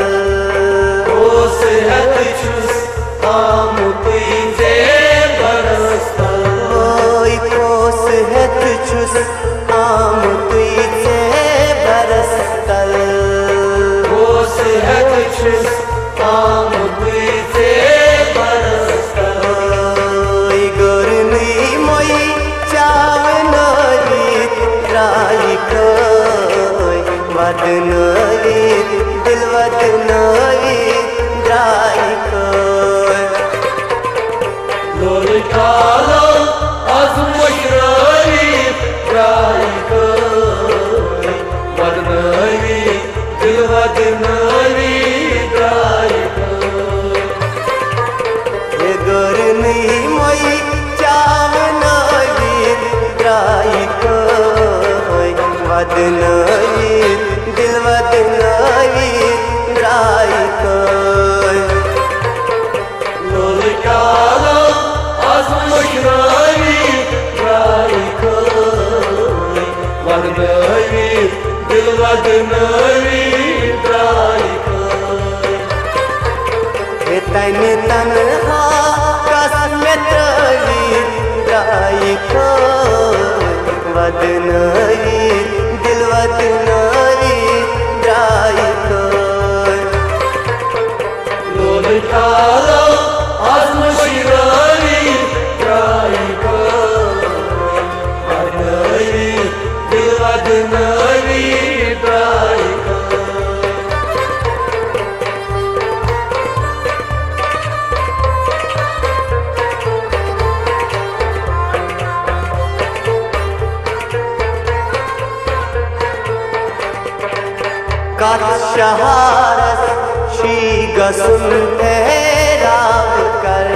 होस हेत छुस आम तुझे बरसतल ओय होस हेत छुस आम तुझे बरस तल होस हेत छुस आम तुझे बरसतल ओय गोरनी मोई चावनावीत द्रायकोय वदनावीत दिलवदनावीत द्रायकोय लोलिकालो आजमशरावीत द्रायकोय वदनावीत दिलवदनावीत द्रायकोय हे गोरनी मोई चावनावीत द्रायकोय वदनावीत दिलवदनावीत द्रायकोय लोलिकालो आजमशरावीत द्रायकोय वदनावीत दिलवदनावीत द्रायकोय हे तन तन्हा कसमतवीत द्रायकोय वदनावीत दिलवदनावीत द्रायकोय लोलिकालो आजमशरावीत द्रायकोय वदनावीत दिलवदनावीत द्रायकोय कातशहारस श्री गसुन ठहराव कर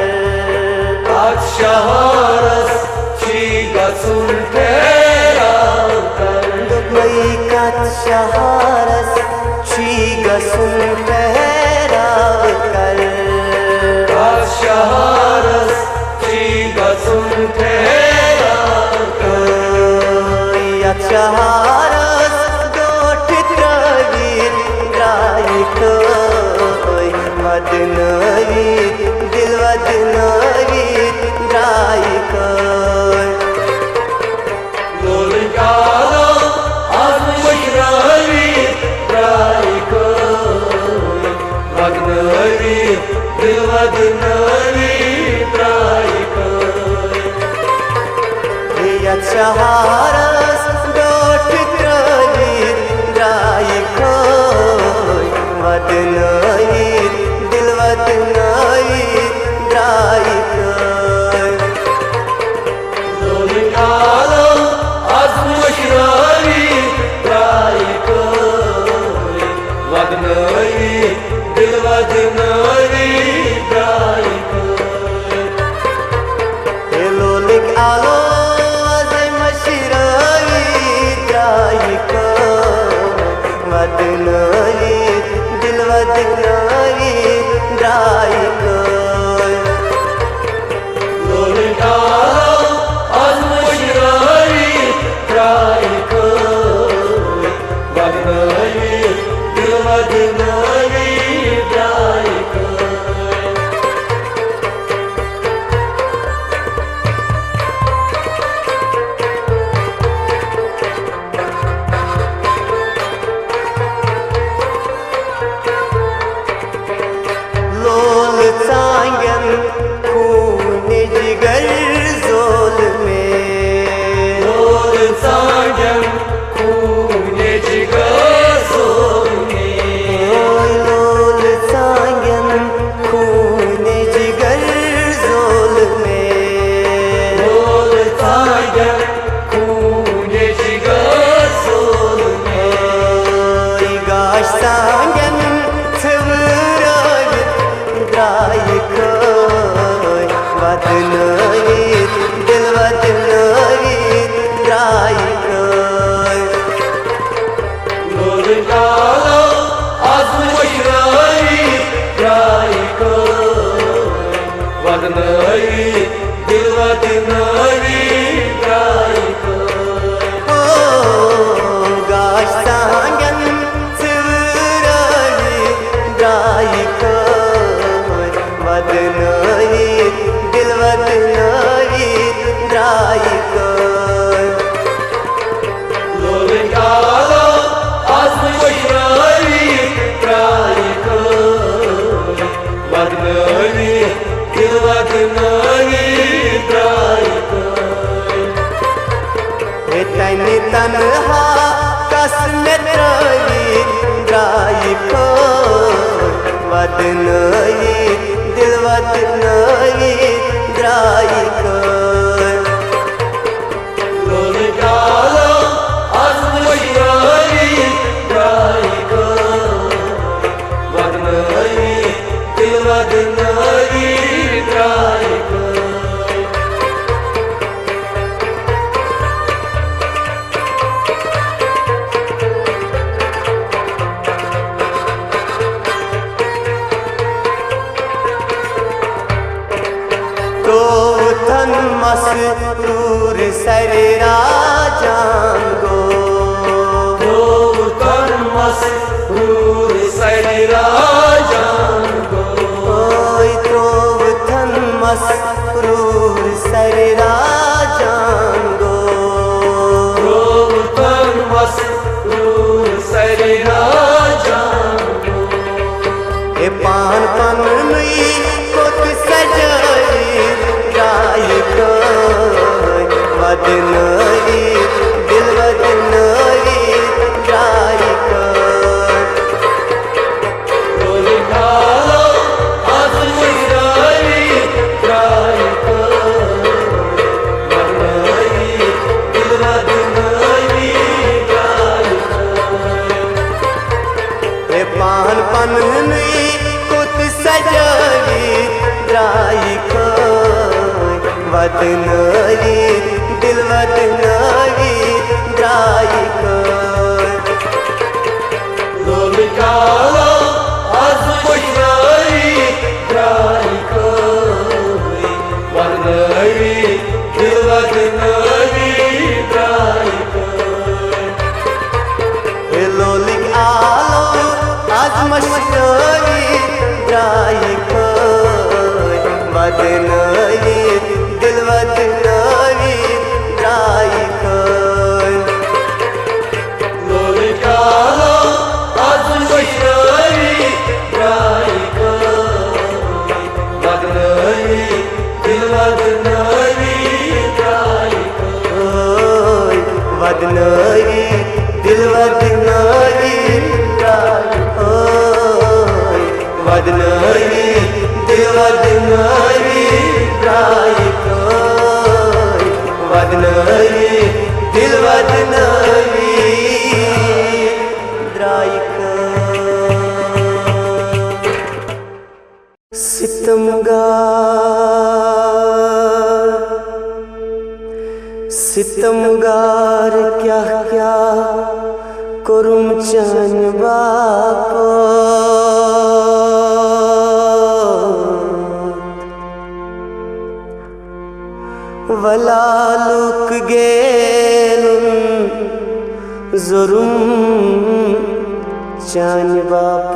आजशहारस श्री गसुन ठहराव कर दुबई कातशहारस श्री गसुन ठहराव कर आजशहारस श्री गसुन ठहराव कर शहारस गोठ द्रावीत द्रायकोय वदनावीत दिलवदनावीत द्रायकोय लोलिकालो आजमशरावीत द्रायकोय वदनावीत दिलवदनावीत द्रायकोय शहारस गोठ द्रावीत द्रायकोय वदनावीत दिलवदनावीत द्रायकोय लोलिकालो आजमशरावीत द्रायकोय वदनावीत दिलवदनावीत द्रायकोय हे लोलिकालो आजमशरावीत द्रायकोय वदनावीत दिलवदनावीत द्रायकोय लोलिकालो आजमशरावीत द्रायकोय वदनावीत दिलवदनावीत द्रायकोय सांगन सवरावित द्राय कोय वदनावित दिल वदनावित द्राय कोय लोल कालो आजमशराई द्राय कोय वदनाई दिल वदनाई द्राय कोय गाश सांगन सवरावित द्राय कोय वदनावित दिल वदनावित द्राय कोय लोल कालो आजमशराई द्राय कोय वदनाई दिल वदनाई द्राय कोय तन तनहा कसमत रही द्राय कोय वदनाई दिल वदनाई द्राय कोय लोल कालो आजमशराई द्राय कोय वदनाई दिल वदनाई द्राय कोय तो तन मसरूर सर राजान गो तन मसरूर सैरा जान गो ओय तो तन मसरूर सर राजान गो तन मसरूर सैरा जान गो ए पान पन नई कोत सजाई द्राय कोय वदनाई दिल वदनाई द्राय कोय लोल कालो आजमशराई द्राय कोय वदनाई दिल वदनाई द्राय कोय ए पान पन नई कोत सजाई द्राय कोय वदनाई दिल वदनाई द्राय कोय लोल कालो आजमशराई द्राय कोय वदनाई दिल वदनाई द्राय कोय ए लोलिक आलो आजमशराई द्राय कोय वदनाई दिल वदनाई द्राय कोय लोल कालो आजमशराई द्राय कोय वदनाई दिल वदनाई द्राय कोय वदनाई दिल वदनाई द्राय कोय वदनाई दिल वदनाई द्राय कोय वदनाई दिल वदनाई द्राय कोय सितमगार क्या क्या करुम चन बाप वलालुक गेलुन जुरुम चन बाप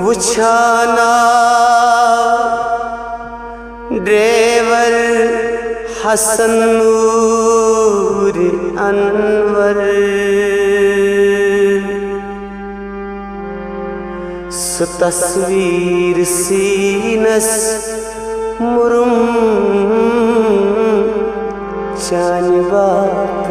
वुछाना ड्रेवर हसन नूर अनवर सु तस्वीर सीनस मुरुम चान बाप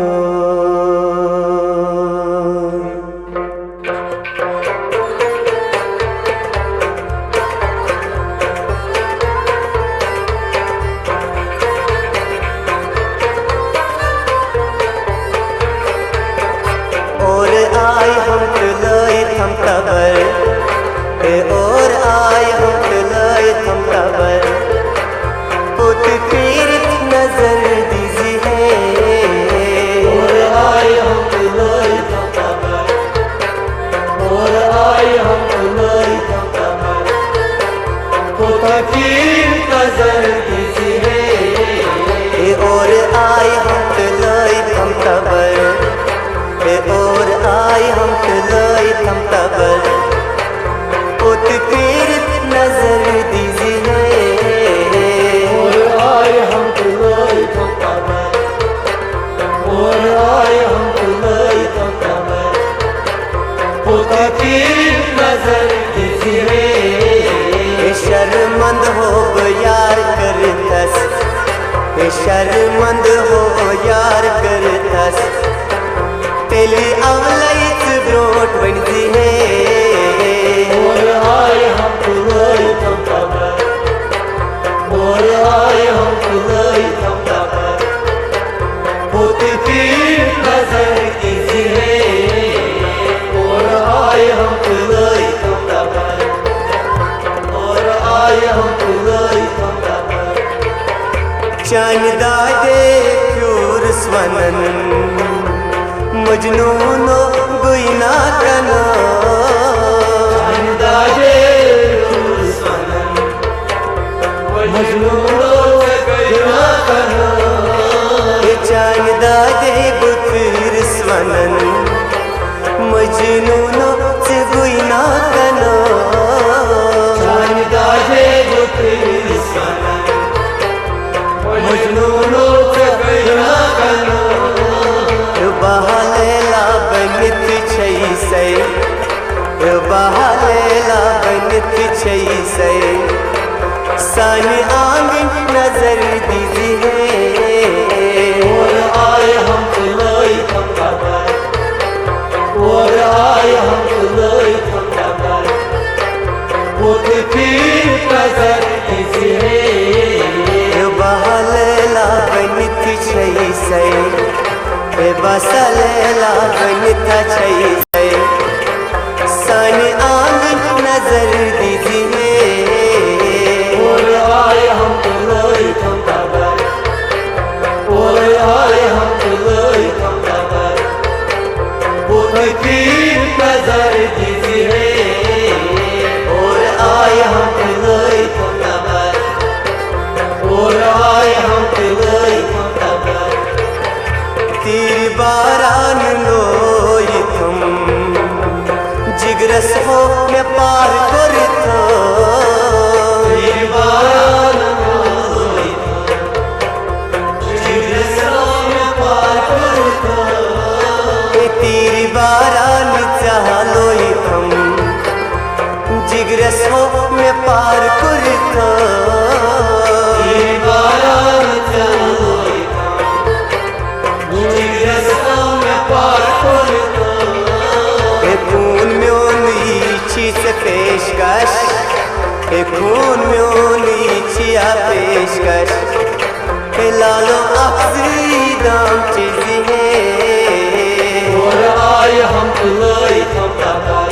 आए हम तलाई थम तबर और आए हम तलाई थम तबर पुत पीर नजर दीजिए और आए हम तलाई थम तबर और आए हम तलाई थम तबर पुत पीर नजर दीजिए शर्मंद हो यार करतस शर्मंद हो यार करतस तेली अवलैत ब्रोट बनती है और आए हम तलाई थम तबर और आए हम तलाई थम तबर पुत पीर नजर दीजिए और आए हम तलाई थम तबर और आए हम तलाई थम तबर चांदा दे प्यूर स्वनन मजनूनो गुइना कना अंदाजे सुनन मजनूनो से गया कना चांदा दे प्यूर स्वनन मजनूनो से गुइना कना अंदाजे सुनन मजनूनो से गया कना बहालेला बनित छैसै बहालेला बनित छैसै सानी आंगन नजर दीजिए और आए हम तलाई थम तबर और आए हम तलाई थम तबर पुत पीर नजर दीजिए बहालेला बनित छैसै बसलेला बनित छैसै सानी आंगन नजर दीजिए और आए हम तलाई थम तबर और आए हम तलाई थम तबर पुत पीर नजर दीजिए और आए हम तलाई थम तबर और आए हम तलाई थम तबर तीर बारान लोई थम जिगरस हो मैं पार कर था तीर बारान लोई थम जिगरस हो मैं पार कर था तीर बारान चाह लोई थम जिगरस हो मैं पार कर था तीर बारान चाह लोई जिगरस हो मैं पार कर था खून म्योनी चीज पेशकश खून म्योनी चिया पेशकश लालो अफजली दाम चीज़ी है और आए हम तलाई थम तबर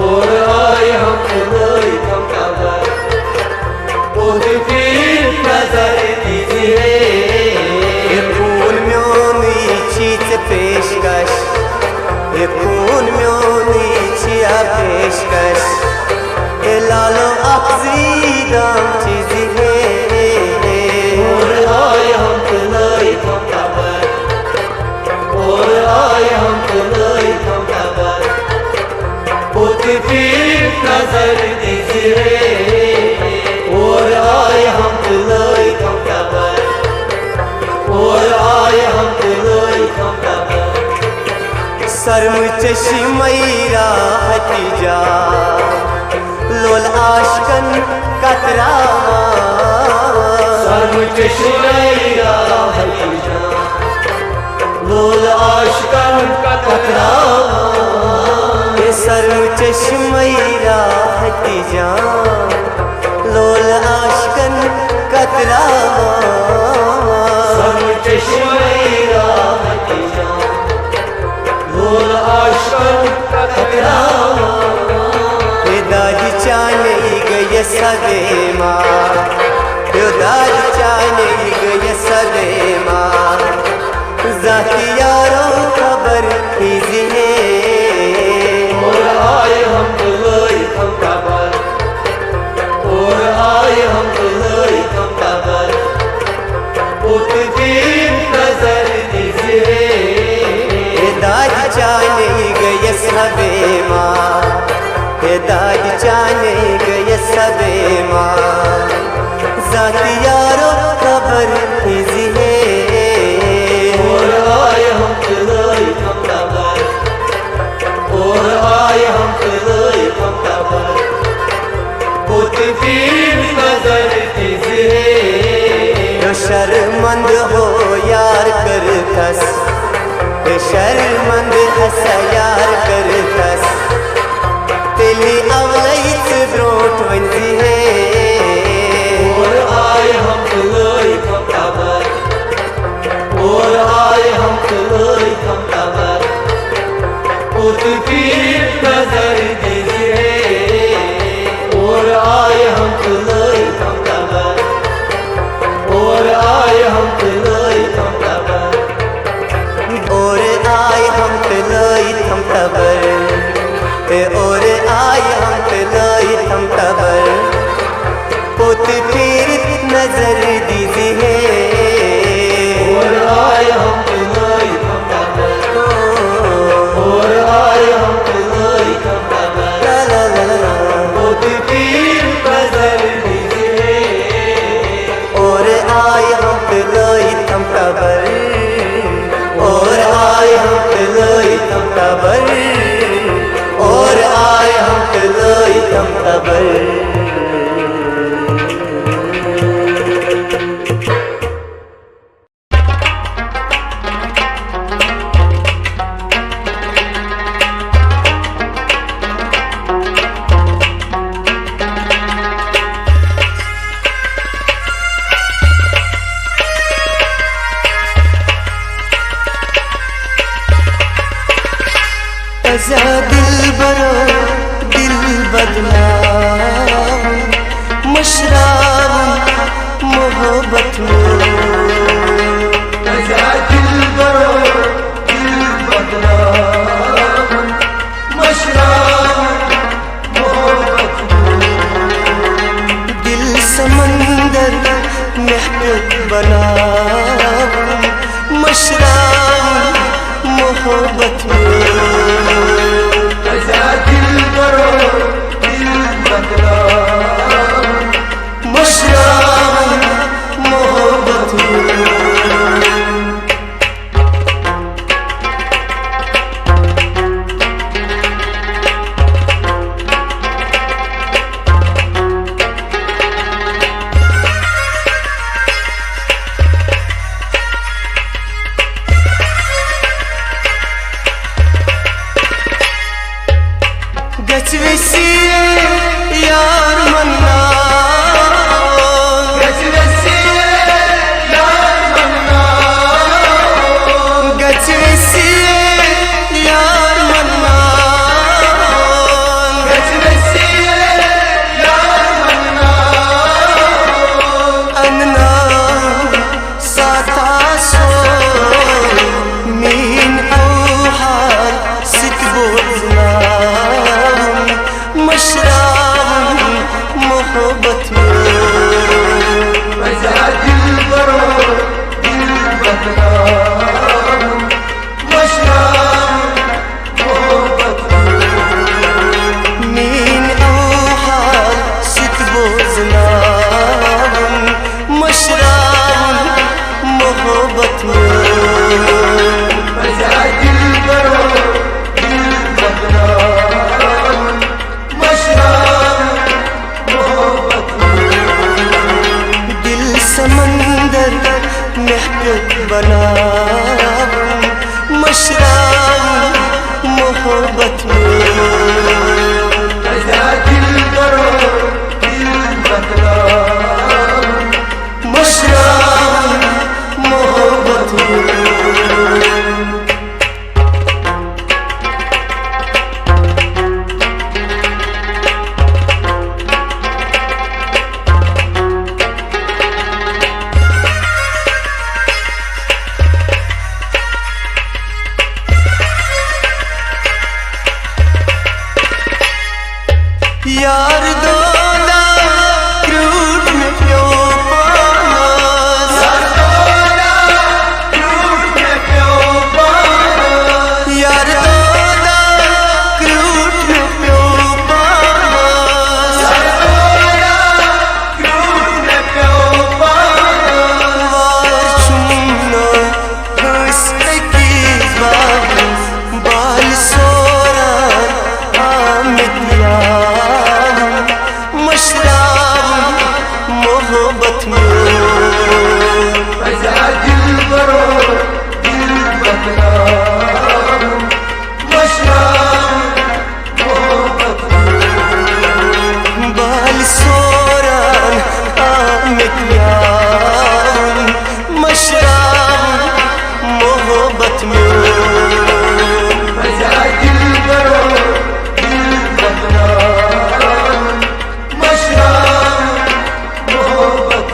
और आए हम तलाई थम तबर पुत पीर नजर दीजिए खून म्योनी चीज पेशकश खून म्योनी चिया पेशकश लालो अफजली दाम चीज़ी है और आए हम तलाई थम तबर और आए हम तलाई थम तबर पुत पीर नजर दीजिए और आए हम तलाई थम तबर और आए हम तलाई थम तबर शर्म चश्मैरा हतीजा लोल आशकन कतरा शर्म चश्मैरा हतीजा लोल आशकन कतरा शर्म चश्मैरा हतीजा लोल आशकन कतरा शर्म चश्मैरा हतीजा लोल आशकन कतरा दादी चाने गए सदे माँ दादी चाने गए सदे माँ जाती यारों खबर कीजिए और आए हम तलाई थम तबर और आए हम तलाई थम तबर पुत फिर नजर दीजिए दाद जाने गए सबे माँ दाद जाने गए सबे माँ जाती यारो खबर कीजिए और आए हम तुलाई हम खबर और आए हम तुलाई हम खबर खुद फिर नजर दीजिए जो शर्मंद हो यार कर कस शर्मंद हस यार कर कस तेली अवलैत ब्रोट वंजी है और आए हम तुलाई हम खबर और आए हम तुलाई हम खबर खुद फिर नजर दीजिए और आए हम तुलाई हम खबर और आए हम तुलाई हम खबर और आए हम तलाई थम तबर और आए हम तलाई थम तबर पुत फिर नजर दीजिए और आए हम तुलाई हम खबर और आए हम तुलाई हम खबर ला ला ला ला खुद फिर नजर दीजिए और आए हम तलाई थम तबर और आए हम तलाई थम तबर और आए हम तलाई थम तबर दिल बरो दिल बदला मशराब मोहब्बत में दिल बरो दिल बदला मशराब मोहब्बत दिल समंदर महक बना मशराब मोहब्बत में दिल बरो दिल बदला मशराब मोहब्बत में यार मन्ना मोहब्बत में दिल बरो दिल बदला मशराब मोहब्बत मीन औहार सित बोझना मशराब मोहब्बत में दिल बरो दिल बदला समंदर महक बना मशराब मोहब्बत में दिल बरो दिल बदला मशराब मोहब्बत में मोहब्बत में बजा दिल करो दिल बदनाम मशराम मोहब्बत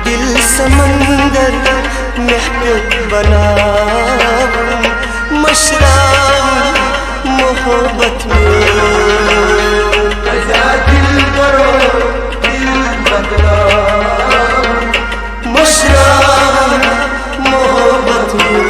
दिल समंदर महक बनाऊं मशराब मोहब्बत में बजा दिल करो दिल बदनाम मशराब मोहब्बत में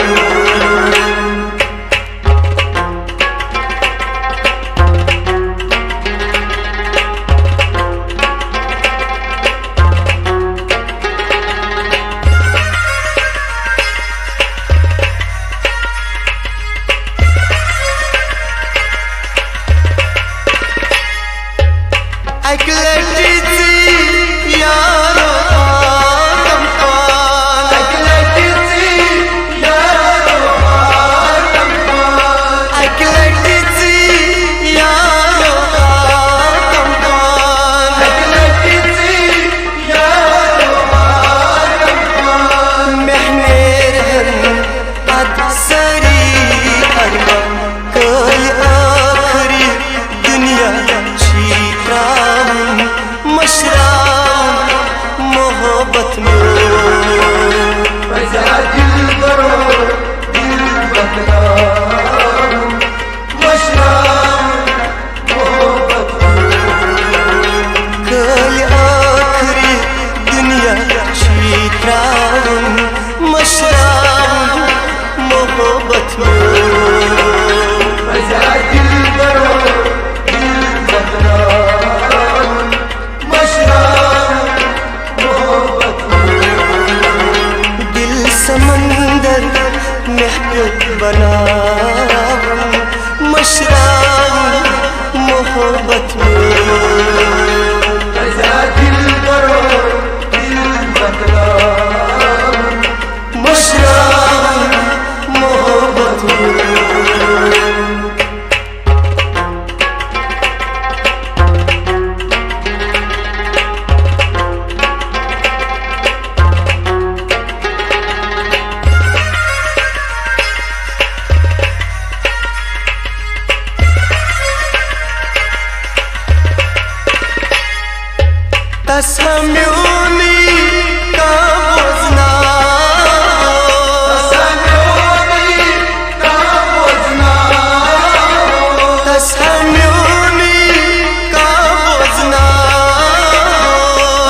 बनाऊं मशराब मोहब्बत में बजा दिल करो दिल बदनाम मशराब मोहब्बत में तस्हम्यूनी का बोझना तस्हम्यूनी का बोझना तस्हम्यूनी का बोझना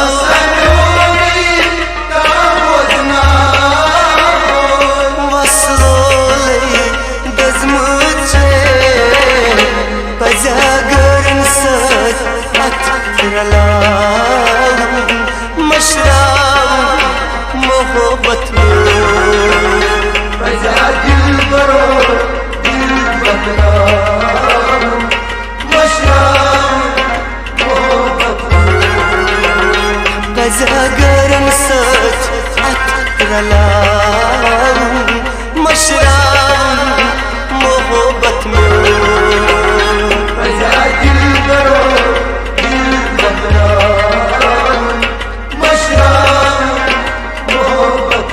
तस्हम्यूनी का बोझना वसलोले दजमुचे पजागरन सच अत्रला मशराब मोहब्बत में बजा दिल करो दिल बदनाम मशराब मोहब्बत पजा गरम सच अत्रला मशराब मोहब्बत में बजा दिल करो दिल बदनाम मशराब मोहब्बत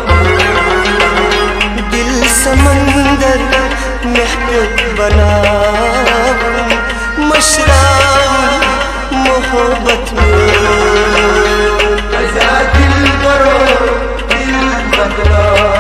दिल समंदर महक बनाऊं मशराब मोहब्बत में बजा दिल करो दिल बदनाम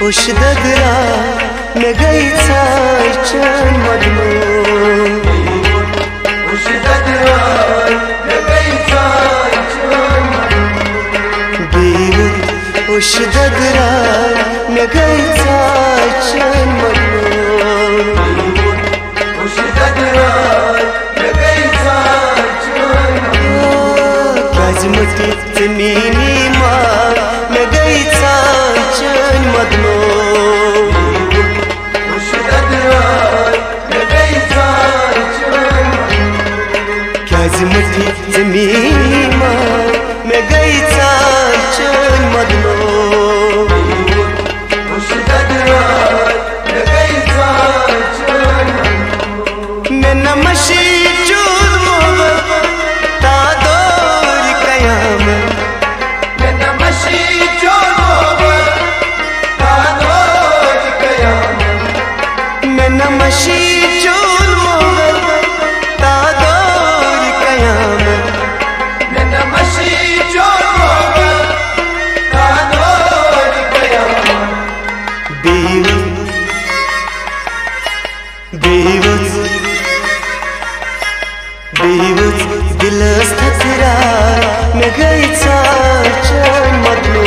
उश ददरा में गई चाचन मदनो उश ददरा में गई चाचन बेवुत उश ददरा में गई चाचन मदनो उश ददरा में गई चाचन क्या जमती जमीनी माँ में गई चाचन मदनो उश ददरा में गई चाचन क्या जमती जमीनी माँ में गई चाचन मदनो उश ददरा में गई चाचन मैं नमशी चूर मोहब्बत तादोर कयामत मैं नमशी चोर तादोर कयामत मैं नमशी चूर मोहब्बत तादोर कयामत मैं नमशी चोर तादोर कयामत बेवुत दिलस थरा में गई चाचन मदनो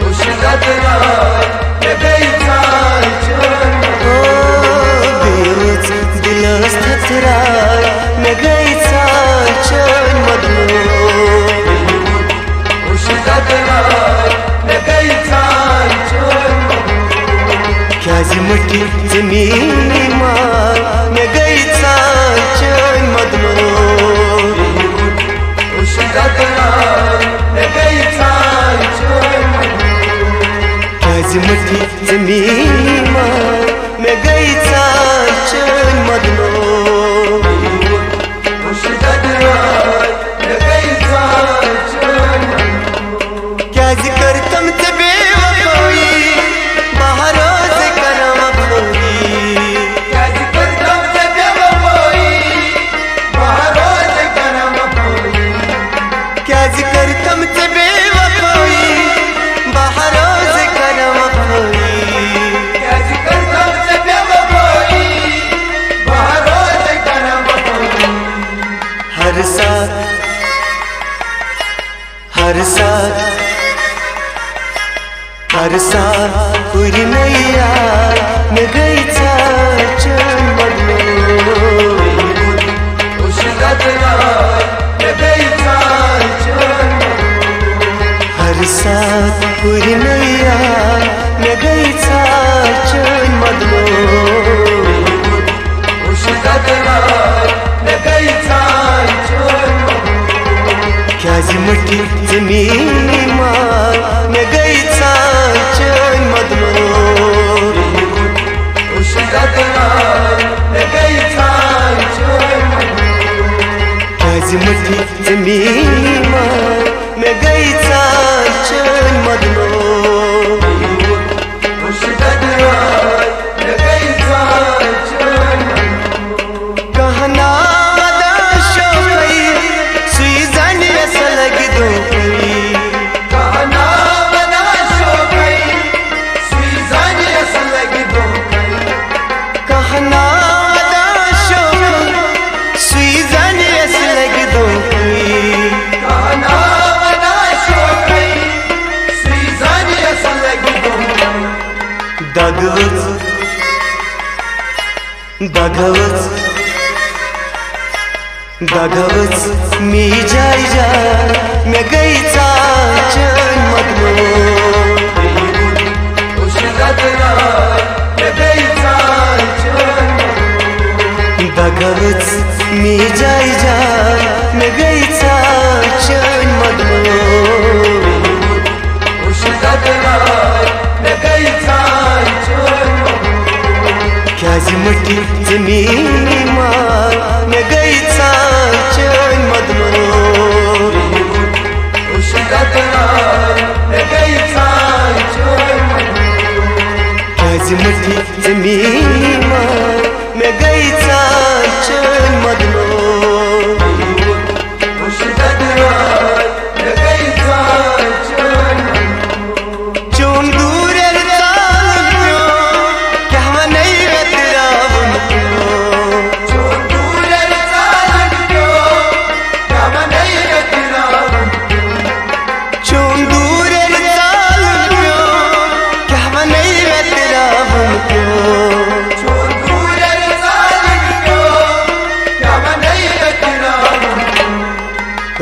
उश ददरा में गई चाचन बेवुत दिलस थरा में गई चाचन मदनो उश ददरा में गई चाचन क्या जमटी जमीनी माँ में गई चाचन मदनो उश ददरा में गई चाचन क्या जमटी जमीनी माँ में गई चाचन मदनो उश ददरा में गई चाचन क्या जिक्र तुम ते बेवफाई बहारों से करम खोई क्या जिक्र तुमसे बेवफाई महारोज करम खोई क्या जिक्र तुम ते बेवफाई बहारों से करम खोई क्या जिक्र तुमसे बेवफाई महारोज करम खोई हर साथ पूरी नैया में गई चाचन मदनो उश ददरा में गई चाचन हर साथ पूरी नैया में गई चाचन मदनो उश ददरा में गई चाचन क्या जमटी जमीनी माँ में गई चाचन मदनो उश ददरा में गई चाचन क्या जमटी जमीनी माँ में गई चाचन मदनो उश ददरा में गई चाचन कहना दाशो गई सुई जाने ऐसा लगी दो गई कहना बना शो गई सुई जाने ऐसा लगी दो कहना दाशो गई सुई जाने ऐसा लगी दो गई कहना बना शो गई सुई जाने ऐसा लगी दो दगवत मी जाई जा मैं गई चाचन मदनो उश ददरा में गई चाचन दगवत मी जाई जा मैं गई चाचन मदनो उश ददरा में गई चाचन क्या जमटी जमीनी माँ में गई चाचन मदनो उश ददरा में गई चाचन क्या जमटी जमीनी माँ में गई चाचन मदनो उश ददरा में गई चाचन चूम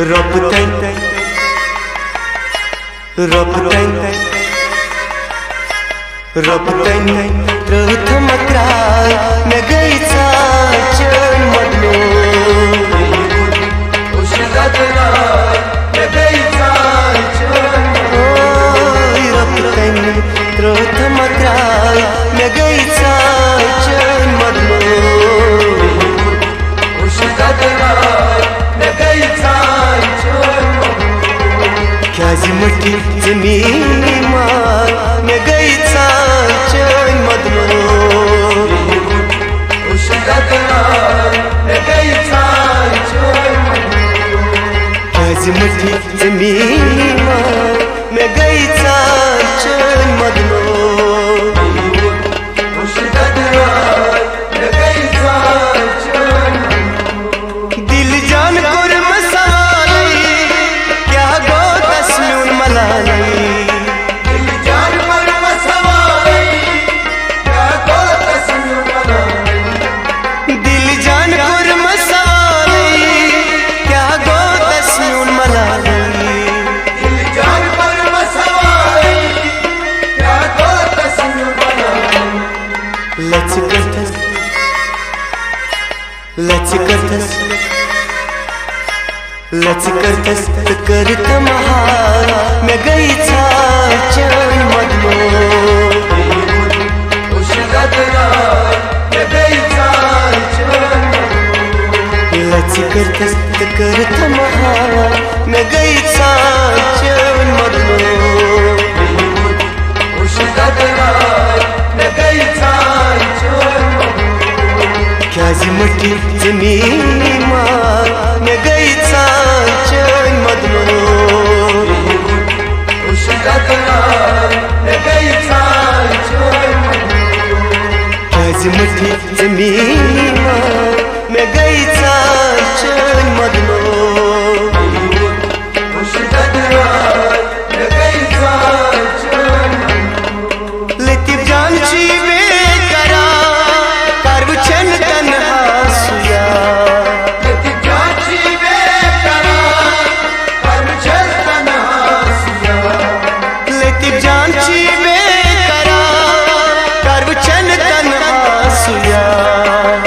Ropten प्रथम क्राय नगैचा चण मधलो उशिरात राय नगैचा चण ropten प्रथम क्राय नगैचा चण मधलो उशिरात राय नगैचा चण क्याजी मठी जमीनी मार नगैचा चण मधलो उशिरात राय नगैचा चण क्याजी मठी जमीनी मार नगैचा चण मधलो उशिरात राय नगैचा चण दिल जान कुर मसालाई क्या गो तस्मिन मलाई दिल जान पर मसवाई क्या को तस्नु मलाई दिल जान कुर मसालाई क्या गो तस्मिन मलाई दिल जान पर मसवाई क्या को तस्नु मलाई लचकतस करत महार नगैचा चण मधलो उशिरात राय नगैचा चण लचकतस करत महार नगैचा चण मधलो उशिरात राय नगैचा चण क्याजी मठी जमीनी मार नगैचा चण मधलो उशिरात राय नगैचा चण क्याजी मठी जमीनी मार नगैचा चण मधलो उशिरात राय नगैचा चण लतीफ जानची बेकरार कारव छन तन्हा सुया लतीफ जानची बेकरार कर चल तन्हासिया लतीफ जानची बेकरार कारव छन तन्हा सुया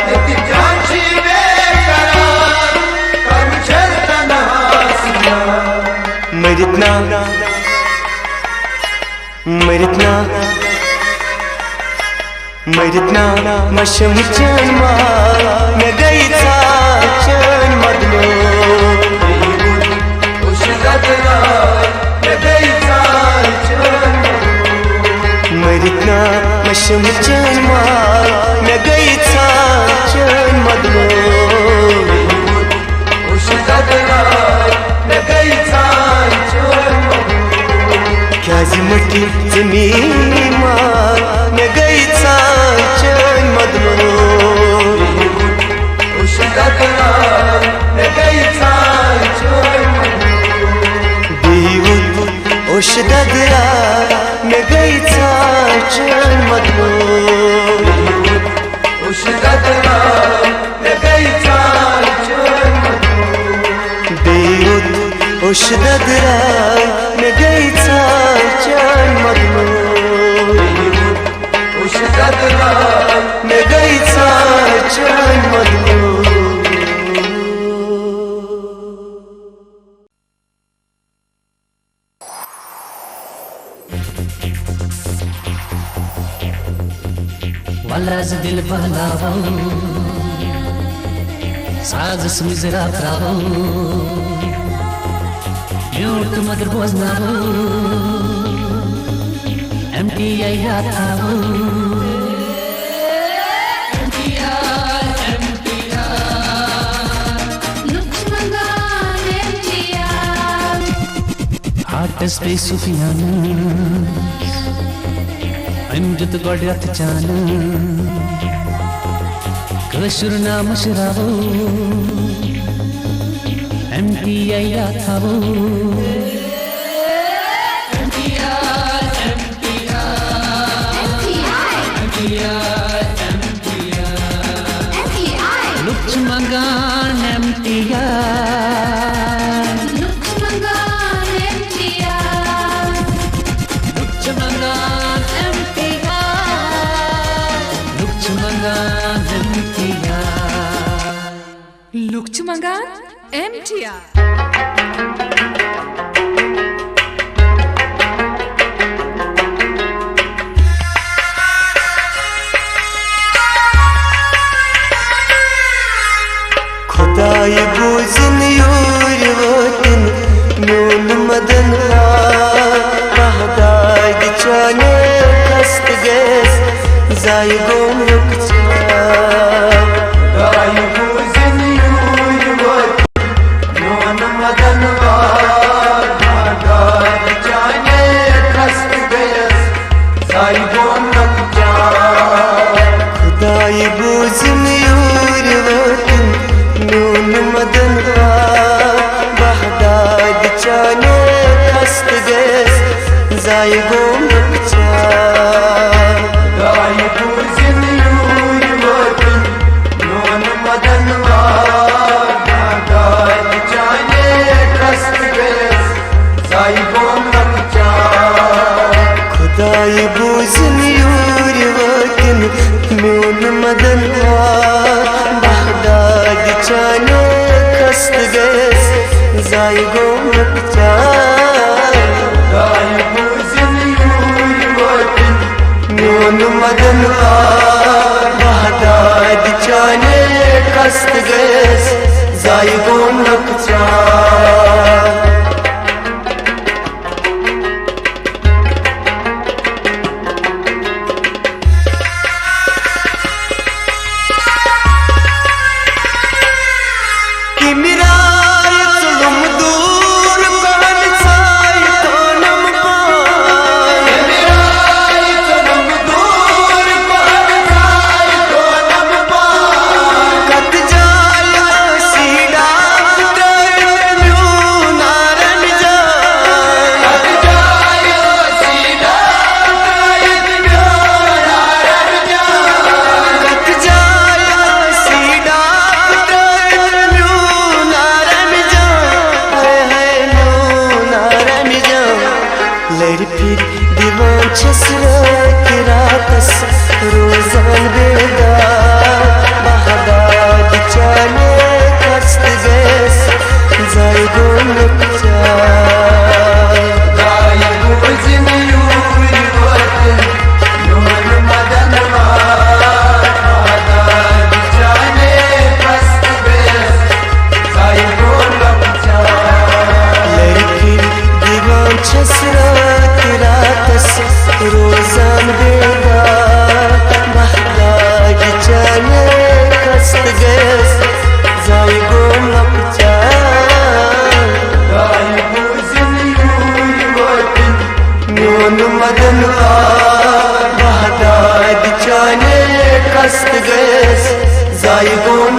लतीफ जानची बेकरार कर चल तन्हासिया मरितना मशम चण मार नगैचा चण मधलो उशिरात राय नगैचा चण मरितना मशम चण मार नगैचा चण मधलो उशिरात राय नगैचा चण क्याजी मठी जमीनी मार नगैचा चण मधलो उशिरात राय नगैचा चण देऊत औषधदरा नगैचा चण मधलो उशिरात राय नगैचा चण देऊत औषधदरा नगैचा चण मधलो उशिरात राय नगैचा चण मधलो वालाज दिल बहलावो साज सुमिजरा प्रावो म्यूट मगर बोझनावो MTI याद आवो आर्टिस्ट पे सुफियाना अमजद गोड्यात चाना कशुर नाम शरावो MTI याद आवो Luch मंगान MTI Look Chumangan, MTR. खुदाई बूझन यूर वतन म्यून मदन महदाद चाने कस्त गैस जाय गोम खुदाई बूझन यूर वतन म्यून मदन महदाद चाने कस्त गैस जाय गोम खुदाई बूझन यूर वतन म्यून मदन बहदाद चाने खस्त गैस जाय गोम खुदाई बूझन यूर वतन म्यून मदन बहदाद चाने कस्त गैस जाय गोम खुदाई बूझन यूर वतन म्यून मदन बहदाद चाने खस्त गैस जाय गोम खुदाई बूझन यूर वतन म्यून मदन बहदाद चाने खस्त गैस जाय गोम फिर दीवान छसरत रातस रोजान बेदार बहदाद चाने खस्त गैस जाय गोम खुदाई बूझन यूर वतन म्यून मदन बहदाद चाने कस्त गैस जाय गोम फिर दीवान छसरत रातस रोजान बेदार बहदाद चाने खस्त गैस जाय गोम खुदाई बूझन यूर वतन म्यून मदन बहदाद चाने खस्त गैस जाय गोम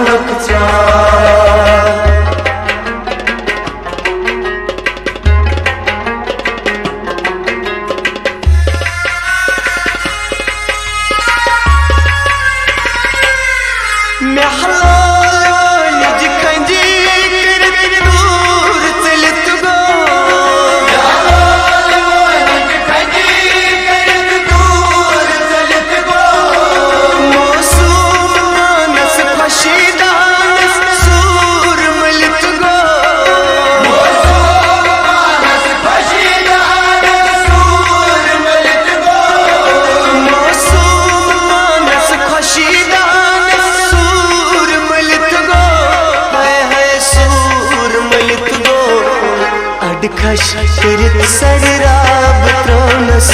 खश करित सरराब त्रोनस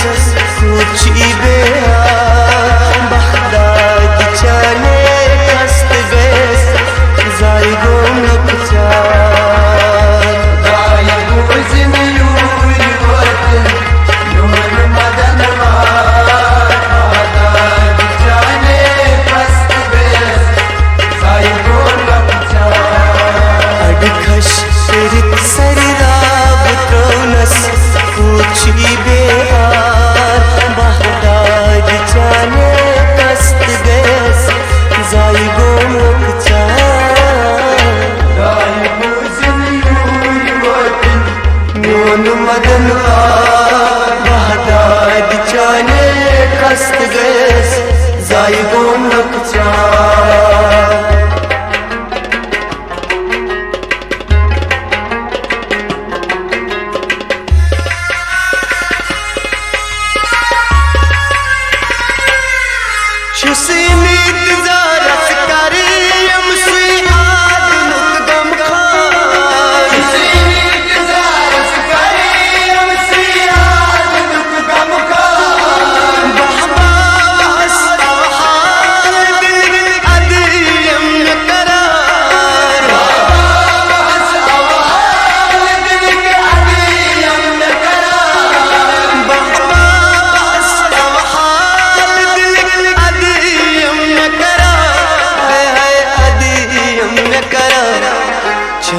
कुची बेहार बहदाद चाने खस्त गैस जाय गोम खुदाई बूझन यूर वतन म्यून मदन बहदाद चाने कस्त गैस जाय गोम खश करित सरराब त्रोनस कुची बेहार बहदाद चाने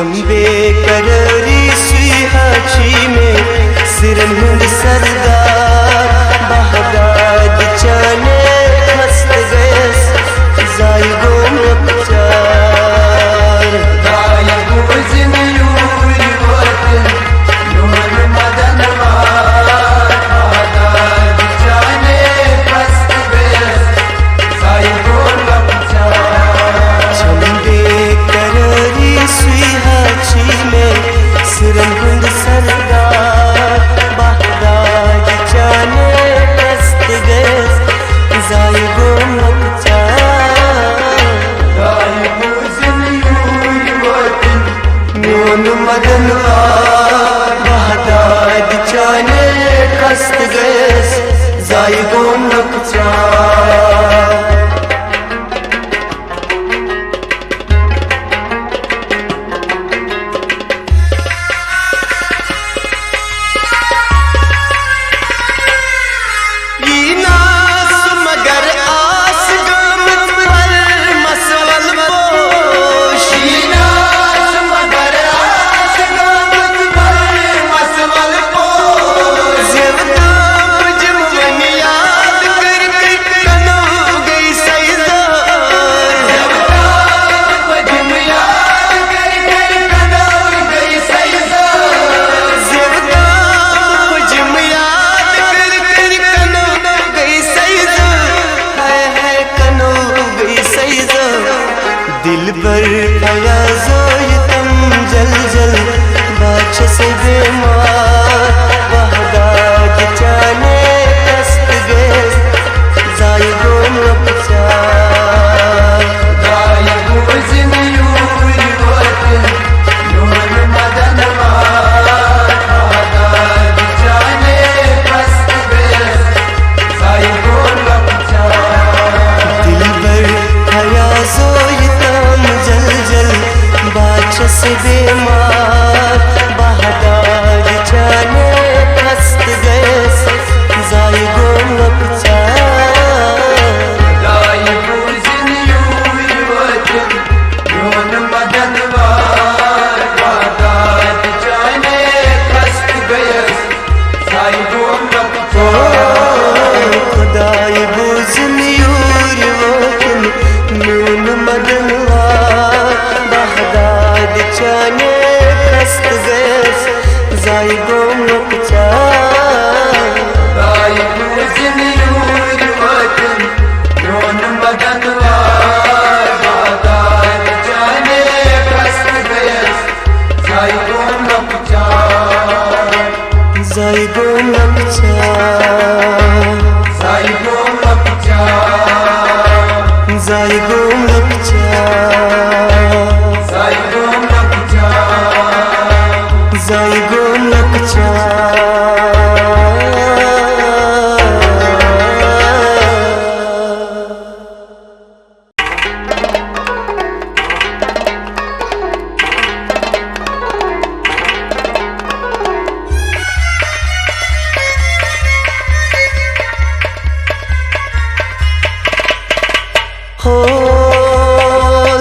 चंबे कररी सुहाची में सिरमुंद सरदार बहदाद चाने खस्त गैस जाई गोम चार दाई गुजिन यूरी वतन नूर मदन बहदाद जाने खस्त गैस जाई गोम चार चंबे कररी सुहाची में सिरमुंद सरदार बहदाद चाने खस्त गैस जाई गोम दाई गुजिन यूरी वतन न्यून मदन बहदाद चाने खस्त गैस जाई गोम दिल पर आया जोई तम जल जल बाच से बेमार बहदाद चाने कस्त गैस जाई गोम चार दाई गुजिन यूरी वतन नूर मदन बहदाद जाने खस्त गैस जाई गोम चार दिल पर आया जोई तम जल जल बाच से बेमार बहदाद चाने कस्त गैस जाई गोम चार दाई गुजिन यूरी वतन नूर मदन बहदाद जाने खस्त गैस जाई गोम चार खुदाई बुझन यूर वतन नून मदन बहदाद चाने खस्त गैस जाई गोम चार दाई गुजिन यूरी वतन नूर मदन बहदाद जाने खस्त गैस जाई गोम चार जाई गोम चार जाई गोम चार जाई गोम चार जाई गोम चार जाई गोम चार हो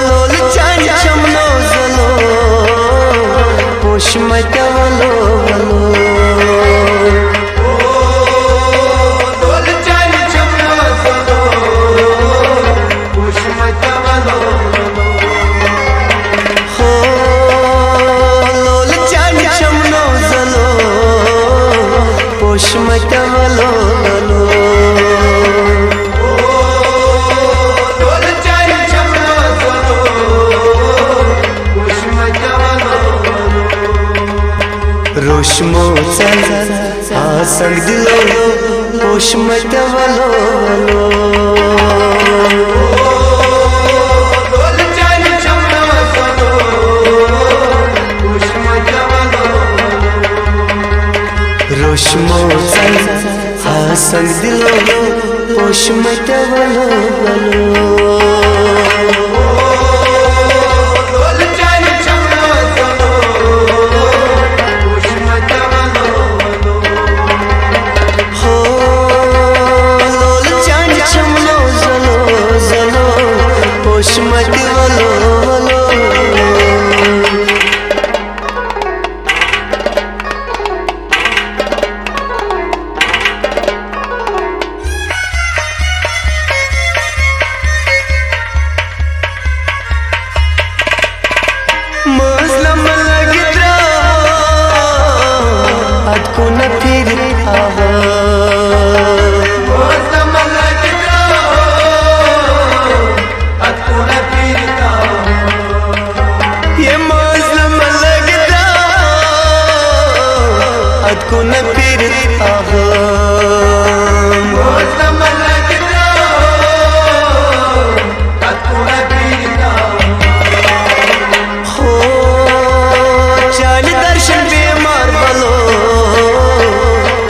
लोल चान चमनो जलो पोश मटवलो वलो दोल चल चमनो सलो पुष्मत वलो हो लोल चान चमनो जलो पोश मटवलो वलो दोल चल चमनो सलो पुष्मत वलो रोशमो चल आ संग दिलो पोश मटवलो वलो दोल चल चमनो सलो पुष्मत वलो रोशमो चल आ संग दिलो पोश मटवलो वलो दोल चल चमनो सलो पुष्मत वलो हो लोल चांद चमनो जलो जलो पोश मटवलो वलो अतको न फिरता हो मौसम लगता हो अतको न फिरता हो ये मौसम लगता अतको न फिरता हो मौसम लगता हो अतको न फिरता हो चाल दर्शन बेमार बलो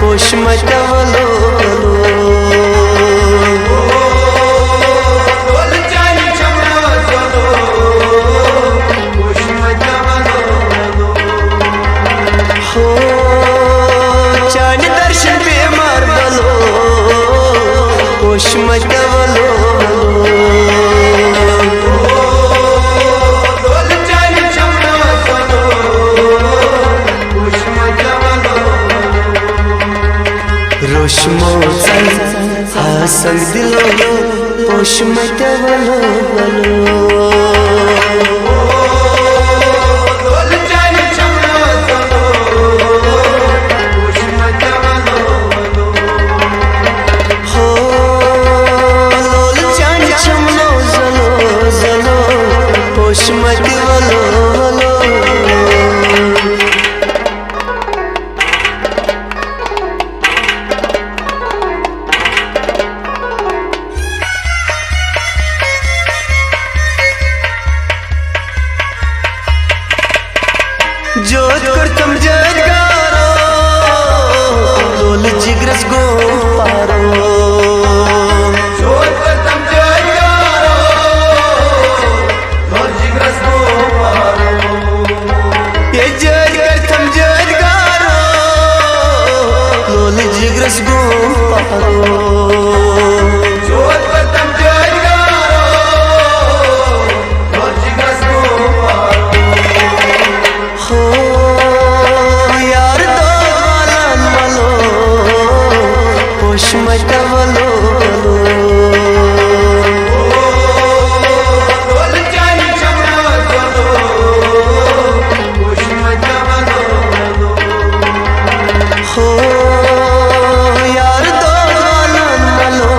पोष मटवलो बोल जानी चमड़ा चलो पुष्प जवलो हो चाल दर्शन बेमार बलो पोष मटवलो बोल जानी चमड़ा चलो पुष्प जवलो रोशमो हासन दिलो पोष मटवलो बोल जानी चमड़ा चलो पुष्प जवलो हो लोल चांद चमलो जलो जलो पोष मटवलो जोत करतम जदगारो लोल जिग्रस गो पारो जोत तम जयकारो लोल जिग्रस को पारो ये जज करतम जदगारो लोल जिग्रस गो पारो जोत तम जयकारो लोल जिग्रस को पारो हो यार दो वालन वालो पोष मटवलो बोल जानी चमड़ा चलो पुष्प जवलो हो यार दो वालन वालो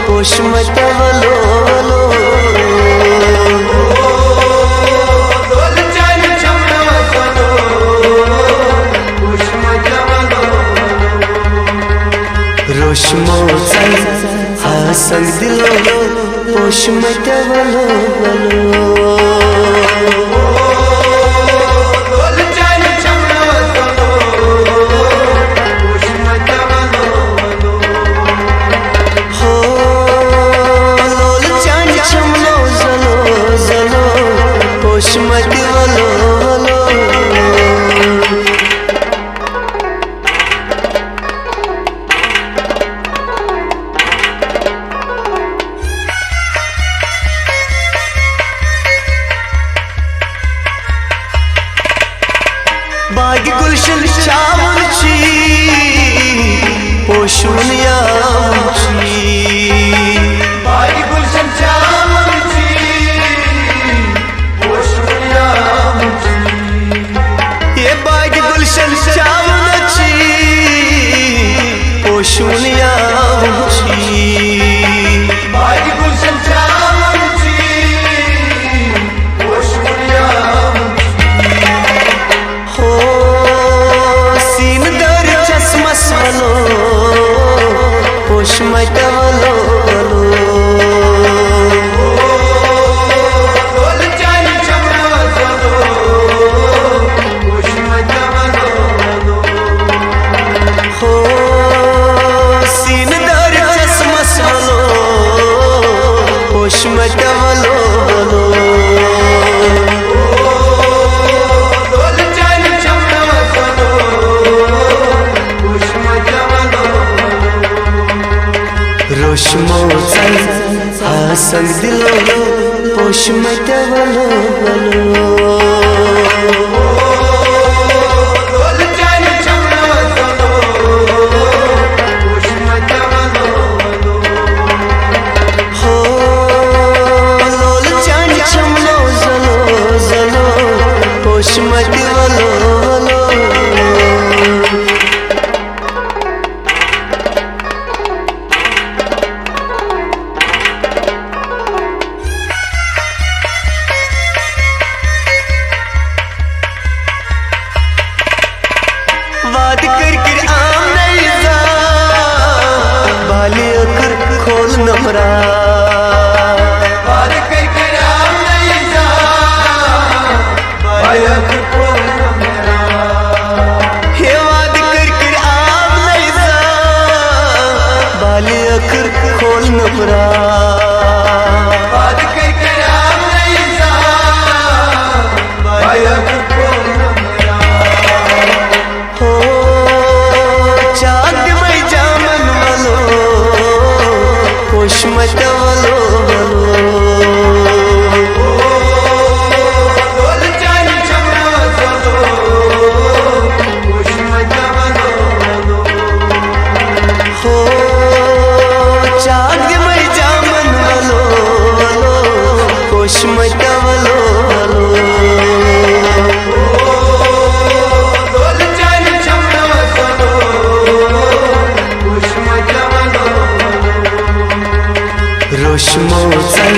पोष मटवलो बोल जानी चमड़ा चलो पुष्प जवलो रोशमो हासन दिलो पोष मटवलो बोल जानी चमड़ा चलो पुष्प जवलो हो लोल चांद चमलो जलो। बागी गुलशन चावची पोषून यावची बागी गुलशन चावची पोषून यावची ये बागी गुलशन चावची पोषून यावची बागी गुलशन चावची पोषून यावची हो सीन दर चष्मा स्वलो पोष मटवलो बोल जानी चमड़ा चलो पुष्प जवलो हो सीन दर चष्मा स्वलो पोष मटवलो बोल जानी चमड़ा चलो पुष्प जवलो रोशमो हासन दिलो पोष मटवलो बोल जानी चमड़ा चलो पुष्प जवलो हो लोल चांद चमलो जलो जलो पोष मटवलो पोषमटवलो दोल चान चमनो चलो पुष्मटवलो रोशमो चल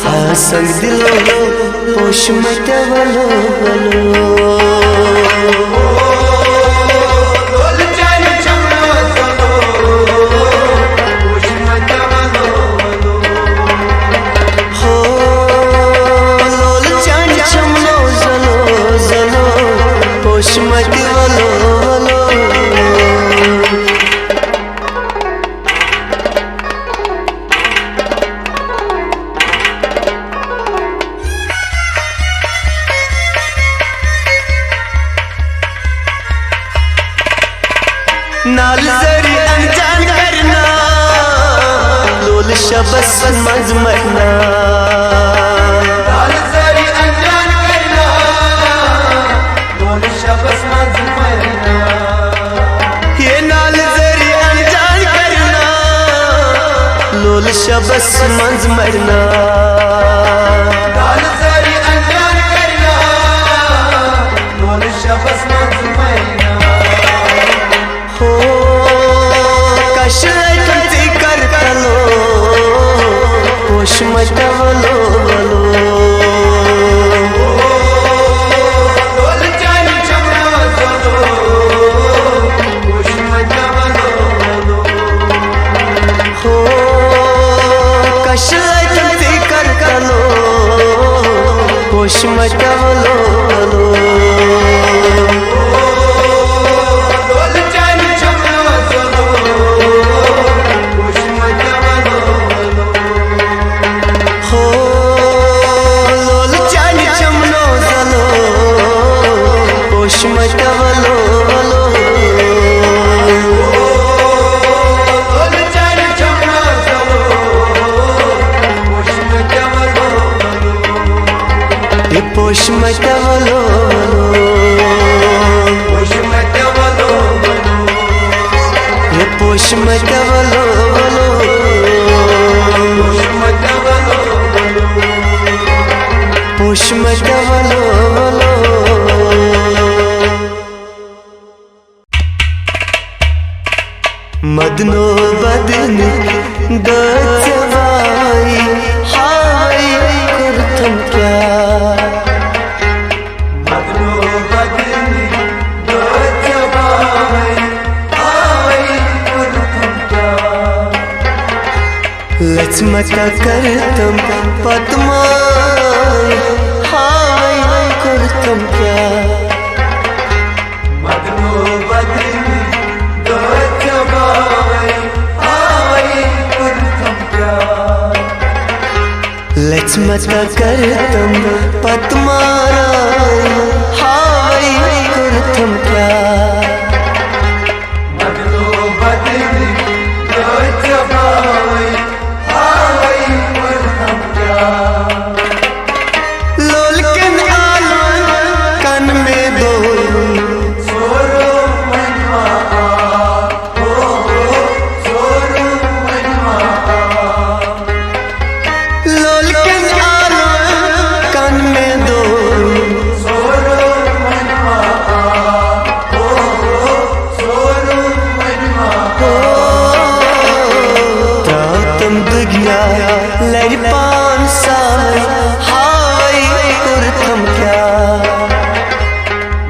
हासंग दिलो पोषमटवलो दोल चान चमनो चलो पुष्मटवलो हो लोल चांद चमनो जलो जलो पोषमटवलो नाल जरी अनजान करना लोल शबस मज मरना लाल जरी अनजान करना दोल शबस मज मरना ये नाल जरी अनजान करना लोल शबस मज मरना लाल जरी अनजान करना दोल शबस मज मरना हो कशलाई कंती कर कलो पोषमटवलो दोल चान चमनो चलो पुष्मटवलो हो कशलाई कंती कर कलो पोषमटवलो दोल चान चमनो चलो पुष्मटवलो हो लोल चांद चमनो जलो पोषमटवलो दोल चान चमनो चलो पुष्मटवलो ये पोषमटवलो पुष्मटवलो ये पोषमटवलो पुष्मटवलो मदनो बदनी दचवाई हाय कुर्थम क्या मदनो बदनी दो जवाई आई कुर्थम क्या लचमचा करतम पद्माई हाय कुर्थम क्या मदनो बदनी दो जवाई आई कुर्थम क्या लचमचा करतम पद्माराई हाय कुर्थम क्या मदनो बदनी दो जवाई आई कुर्थम क्या लोलकन आलम कन में दो सोरो मनवा हो सोरो मनवा लोलकन आलम कन में दो सोरो मनवा हो सोरो मनवा तुम दुगिया लड़ पान साल हाय कुर्थम क्या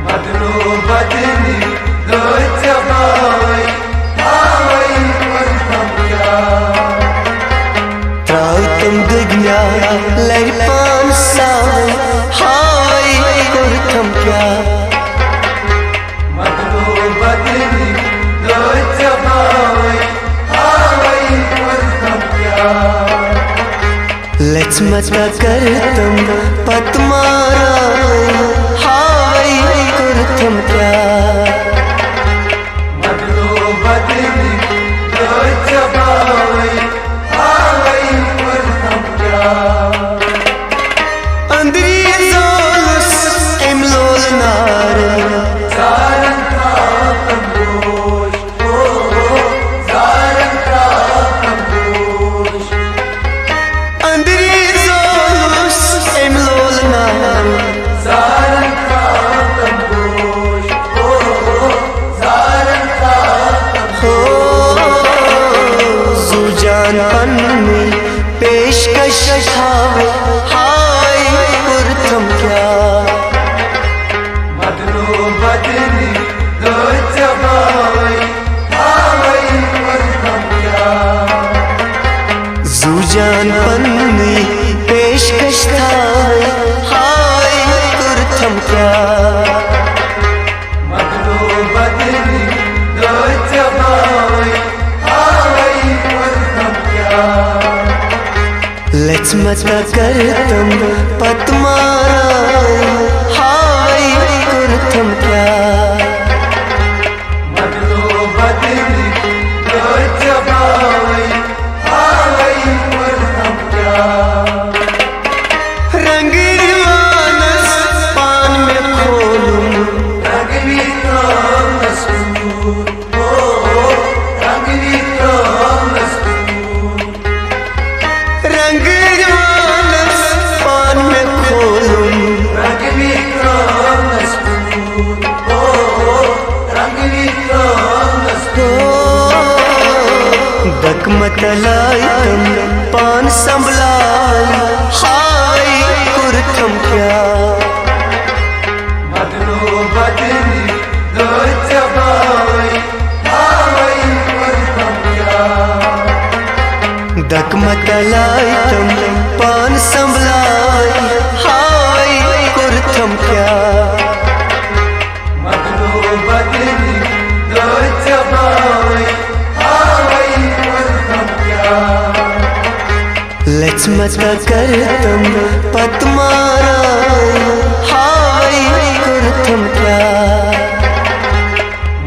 मदनो बदनी दो जवाई आई कुर्थम क्या तुम दुगिया लड़ पान साल हाय कुर्थम क्या मदनो बदनी दो जवाई आई कुर्थम क्या लचमचा करतम पद्माराई हाय कुर्थम क्या मदनो बदनी दो जवाई आई कुर्थम क्या अंदरी जोलस इमलोल नार जारन का कंबोश हो जारन का कंबोश अंदरी जोलस करतम पतमारा हाय कुरथम क्या बदलो बदली तो जबावई हाय कुरथम क्या रंगी मानस पान में खोलूं रंगली तो मसूर ओ रंगली तो मसूर रंगी मानस पान में खोलूं रंगली तो मसूर ओ रंगली तो मसूर दक मतलाई तम पान संभलाई हाय कुरथम क्या बदलो बदली दो जबावई हाय कुरथम क्या दक मतलाई तम पान संभलाई हाय कुरथम क्या बदलो बदली दो जबावई हाय कुरथम क्या लक्ष्मत करतम पतमारा हाय कुरथम क्या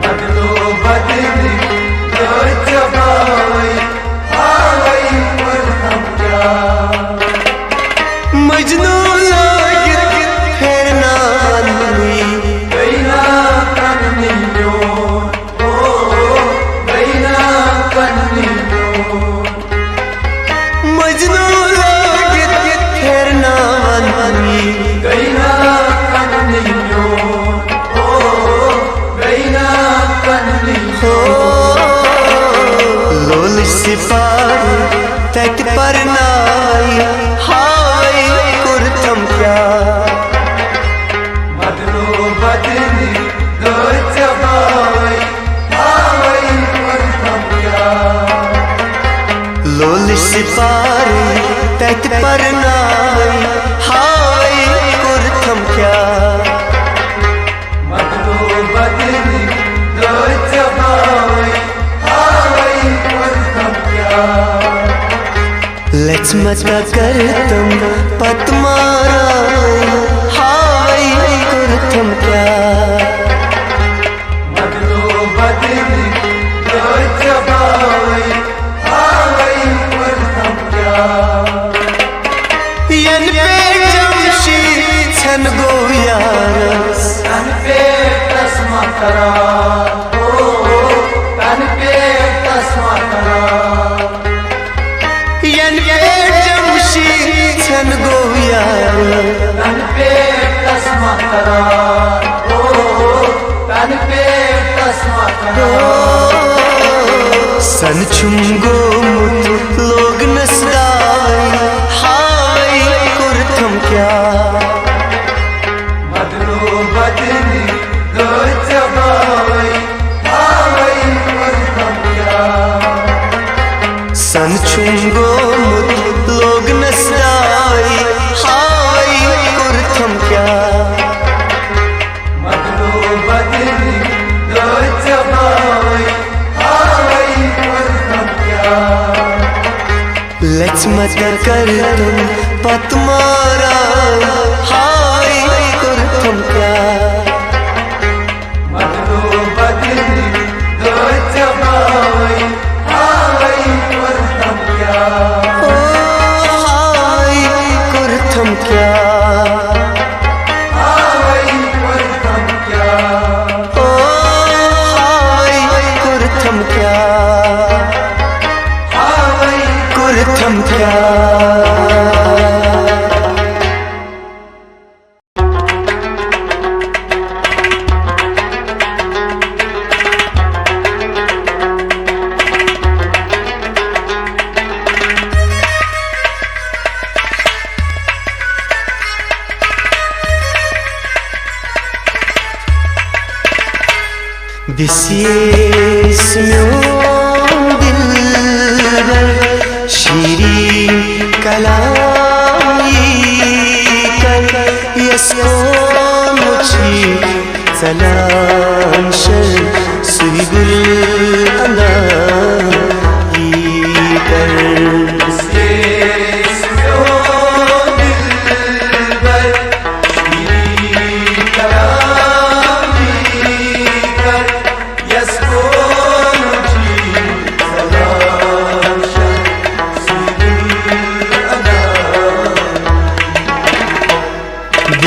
बदलो बदली दो जबावई हाय कुरथम क्या मजनू लागित फिर नानी गैना कन्नियो ओ गैना कन्नियो मजनू लागित फिर नानी गैना कन्नियो ओ गैना कन्नियो लोल सिपाही तट पर नाई हाय कुरथम क्या बदलो बदली दो जबावई हाय कुरथम क्या लोल सिपाही तट पर नाई हाय कुरथम क्या बदलो बदली दो जबावई हाय कुरथम क्या लक्ष्मत करतम पतमारा हाय कुरथम क्या बदलो बदली दो जबावई हाय कुरथम क्या यन पे जमशीद छन गोयारस तन पे तस्मा करा ओ तन पे तस्मा करा यन पे जमशीद छन गोयारस तन पे तस्मा करा ओ तन पे तस्मा करा सन छुंगो मुत लोग नसदाई हाय कुरथम क्या बदलो बदली दो जबावई हाय कुरथम क्या सन छुंगो मुत लोग नसदाई हाय कुरथम क्या बदलो बदली दो जबावई हाय कुरथम क्या लक्ष्मत करतम पतमारा हाय कुरथम क्या बदलो बदली दो जबावई हाय कुरथम क्या ओ हाय कुरथम क्या हाय कुरथम क्या ओ हाय कुरथम क्या हाय कुरथम क्या दिसिएस म्यों दिलबर शीरी कलाई कर यसको मुझी सलाम शर सुगुल अना कर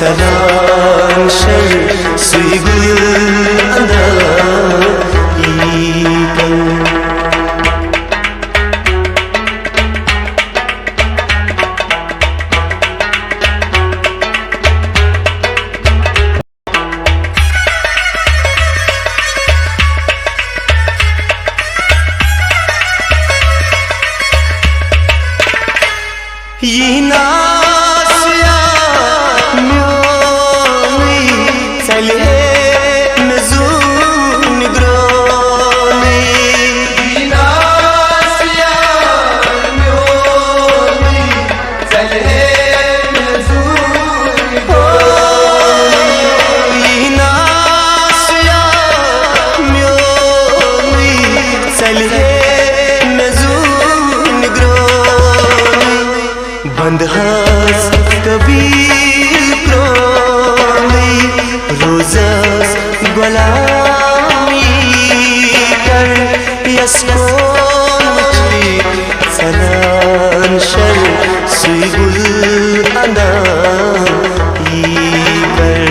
Salam şer suy gül andaikan Yina बंदहास Kabir प्रोमी रोज़ास गुलामी कर यसकोची सलान शर सुई गुल अंदाई कर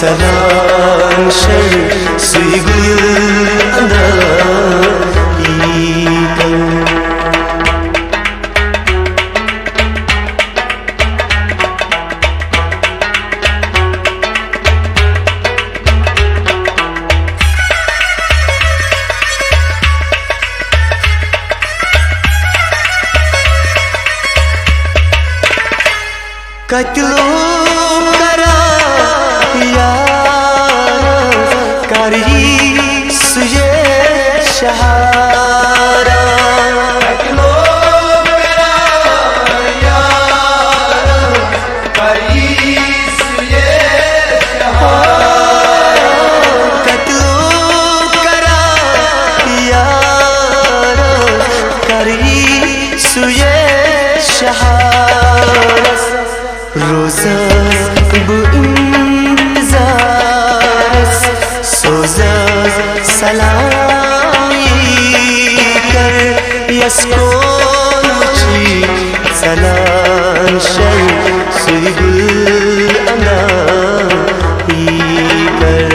Salam şer suy gül andaikan Katlu kara kari suye shahara katlo mera yaar kari suye shahara katlo kara yaar kari suye shahara rozas bu salami kar यसकोची सलान शर सुई गुल अंदाई कर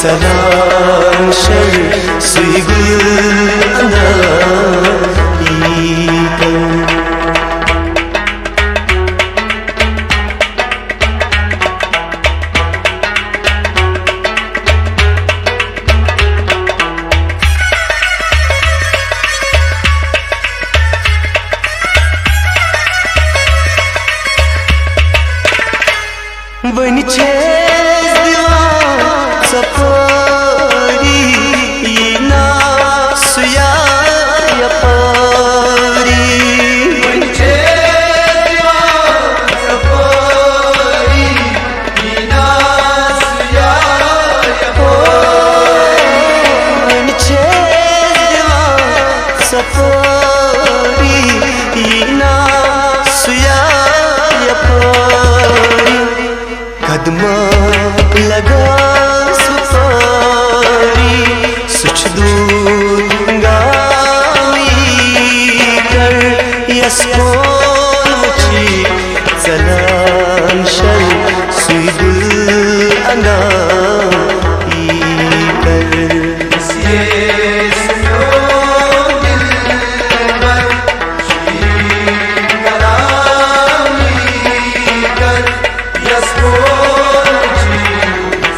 Salam şer suy gül andaikan वन छेस दिवान सफारी ये ना सुया यपारी वंचे दीवान सफारी ईनास या वन छेस दिवान सफारी ये ना सुया यपारी कदमा लगा सुपारी सुच दूंगामी कर यसको मुची सलाम शल सुइदुल अंगा कर ये सुनो दिल बर शीर कलामी कर यसको जी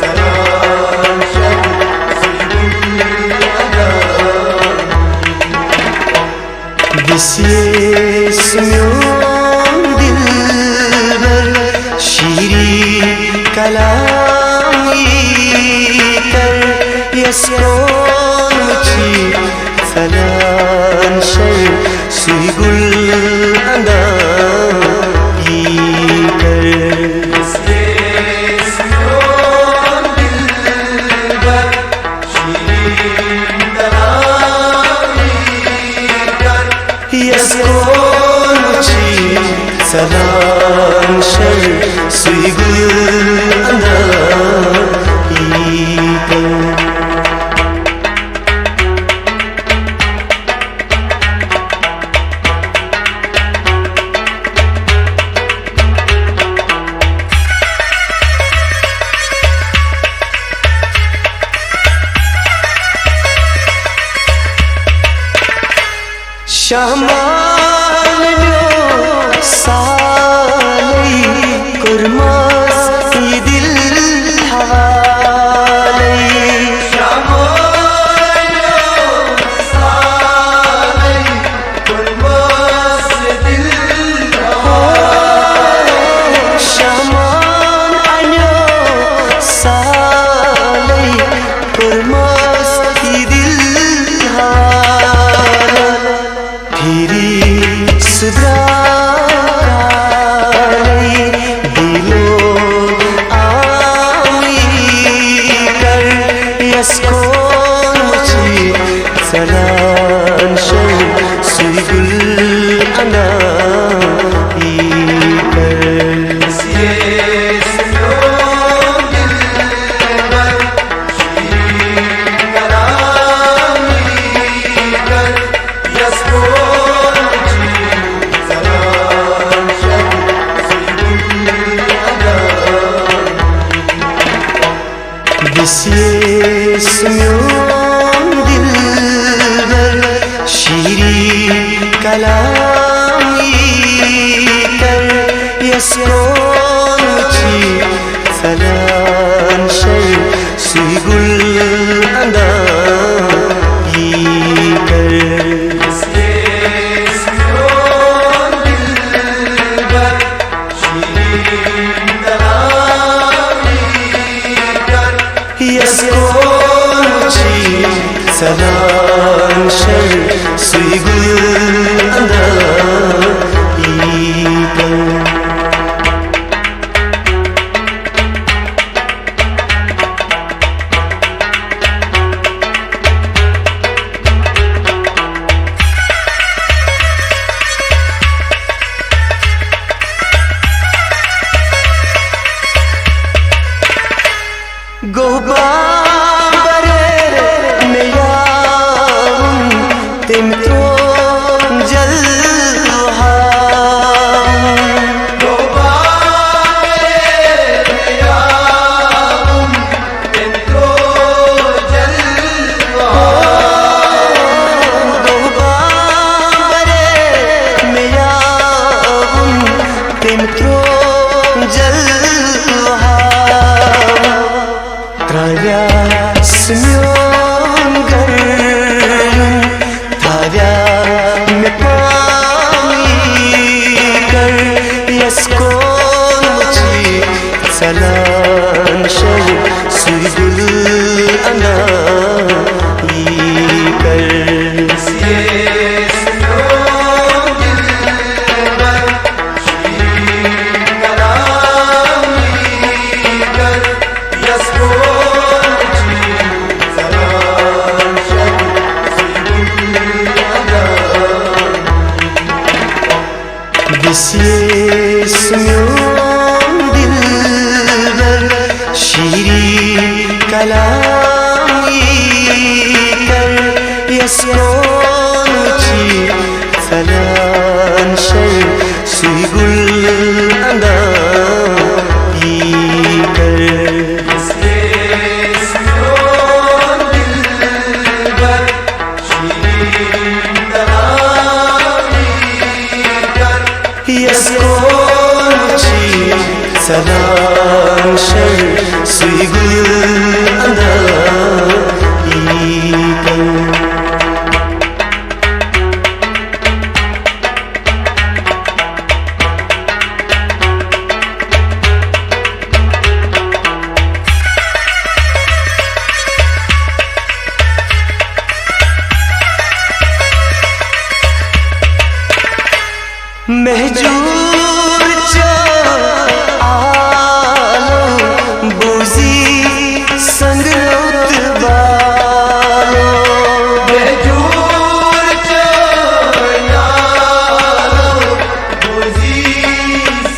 सलाम शब सुजुल अदा विशेष म्यों दिलबर शीरी कलामी कर यसको मुची सलाम शल सुइगुल अंदा कर ये सुनो दिल बर शीर कलामी कर यसको मुची सलाम शल सुइगुल अंदा कर शामान्यो सालई कुर्मास ये दिल हवालई शामान्यो सालई कुर्बास दिल शामान अन्यो सालई कुर्मास ये दिल हवालई फिरी सुधारई दिलो आमी कर यसको मुची सलाम शल सुइगुल अना कर ये सुनो दिल बर शीर कलामी कर यसको जी सलाम शब सुजुल अदा विशेष म्यों दिलबर शीरी कलामी कर यसको मुची सलाम शल सुइगुल अंदा कर ये सुनो दिल बर शीर कलामी कर यसको मुची सलाम शल सुइगुल अंदा कर गोबारे में याऊं तिम तो जल जल Salan şer suygul ana yikar Bismillah dilber şiiri kalam yikar yasmonuchi falan şer suygul anda yikar Yaskonchi salam şer suygul anda yikar Mehjur cha aalo buzi sang rotbalo Mehjur cha aalo buzi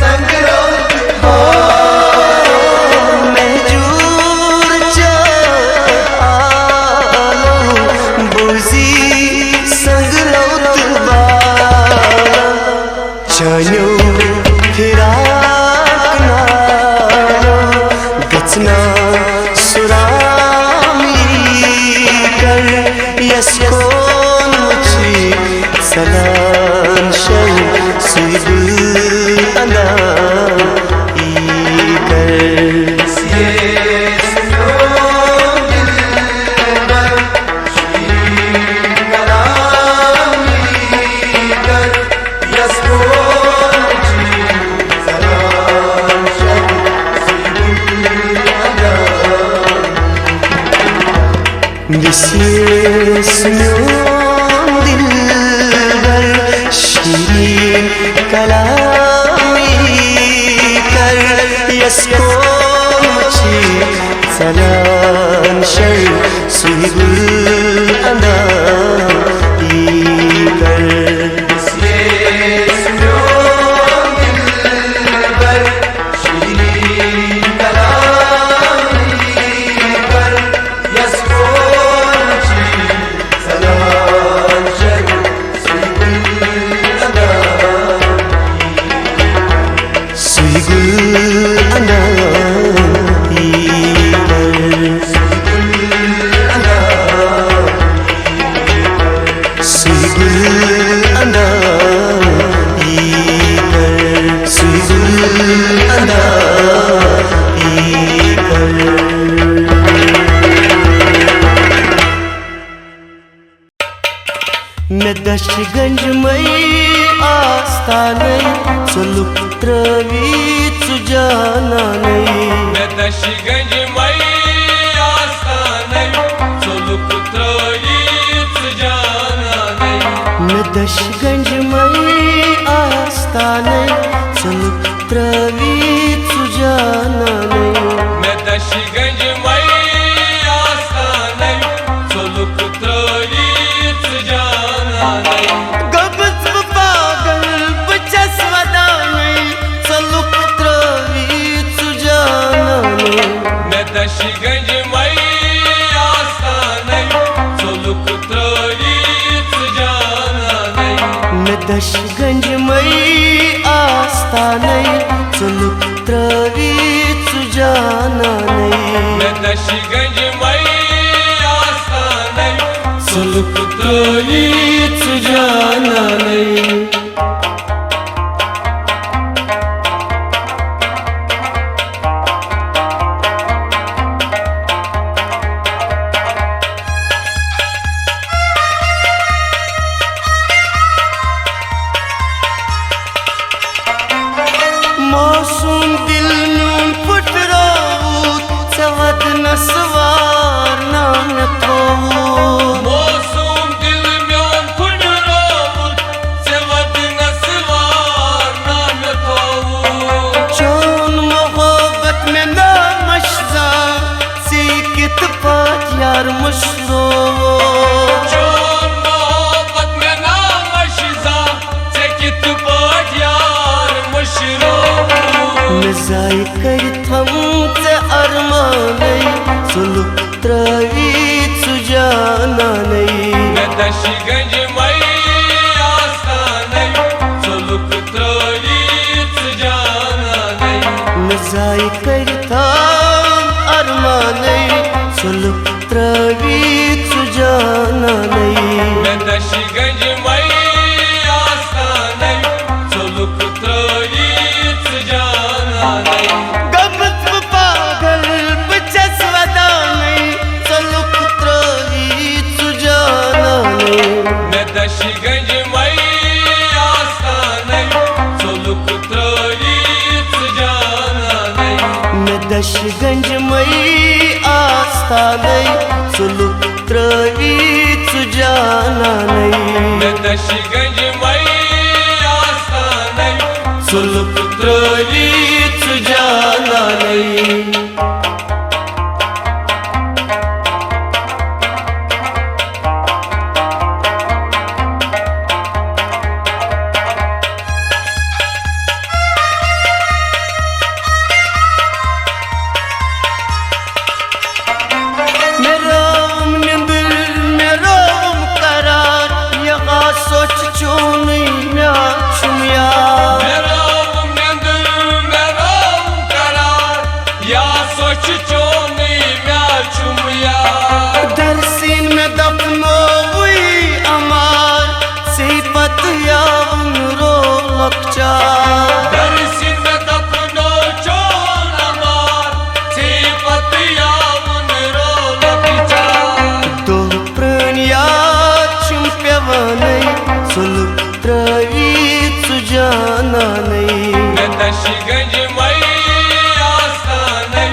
sang rotbalo Mehjur cha aalo buzi sang rotbalo Chanyo firak nalo gachna surami kar yaskonchi salan shar suygul anda yikar Bismillah dilber şirin kalam yikar yaskonchi salan şer suygul anda yikar Suygul anda yikar Suygul anda yikar Suygul anda yikar मैं दशगंज मई आस्थाने चलुक त्रवीत सुजाना नहीं मैं दशगंज मई आस्थाने चलुक त्रवीत जाना नहीं मैं दशगंज मई आस्थाने चलुक त्रवीत सुजाना नहीं मैं दशगंज मई आस्थाने चलुक त्रवीत जाना नहीं गबज पागल बचस वदा नहीं चलुक त्रवीत सुजाना नहीं मैं दशगंज मई आस्थाने चलुक त्रवीत जाना नहीं मैं दशगंज मई आस्थाने चलुक त्रवीत सुजाना नहीं मैं दशगंज मई आस्थाने चलुक त्रवीत जाना नहीं मासूम दिल नूं पुट नसवार नाम थो मौसम दिल म्योन खुन रोमुत से वद नसवार नाम थो चोन मोहब्बत में ना मशजा सीकित पात यार मुशरो चोन मोहब्बत में ना मशजा से कित पाट यार मुशरो नजाई कर थम ते अरमाने सुलुक त्रावी सुजाना नहीं मैं दशगंज मई आस्ताने सुलुक त्रयीत जाना नहीं नजाई कर थम अरमाने सुलुक त्रावी सुजाना नहीं मैं दशगंज मई आस्ताने सुलुक त्रयीत जाना नहीं गबत पागल बचस वदाने सुलुक त्रावी सुजाना नहीं मैं दशगंज मई आस्ताने सुलुक त्रयीत जाना नहीं मैं दशगंज मई आस्ताने सुलुक त्रावी सुजाना नहीं मैं दशगंज मई आस्ताने सुलुक त्रावी सुजाना नहीं सोच चूनी म्या छुमिया मेरा निंदर मेरा करार या सोच चोनी म्या चुमिया दरसीन में दफनो हुई अमार सिपत यावन रो लकचा दरसिन में दफनो चोन अमार सिपत यावन रो लकिचा दो प्रणिया चुम्प्यवाने सुलुक त्रावी सुजाना नहीं मैं दशगंज मई आस्ताने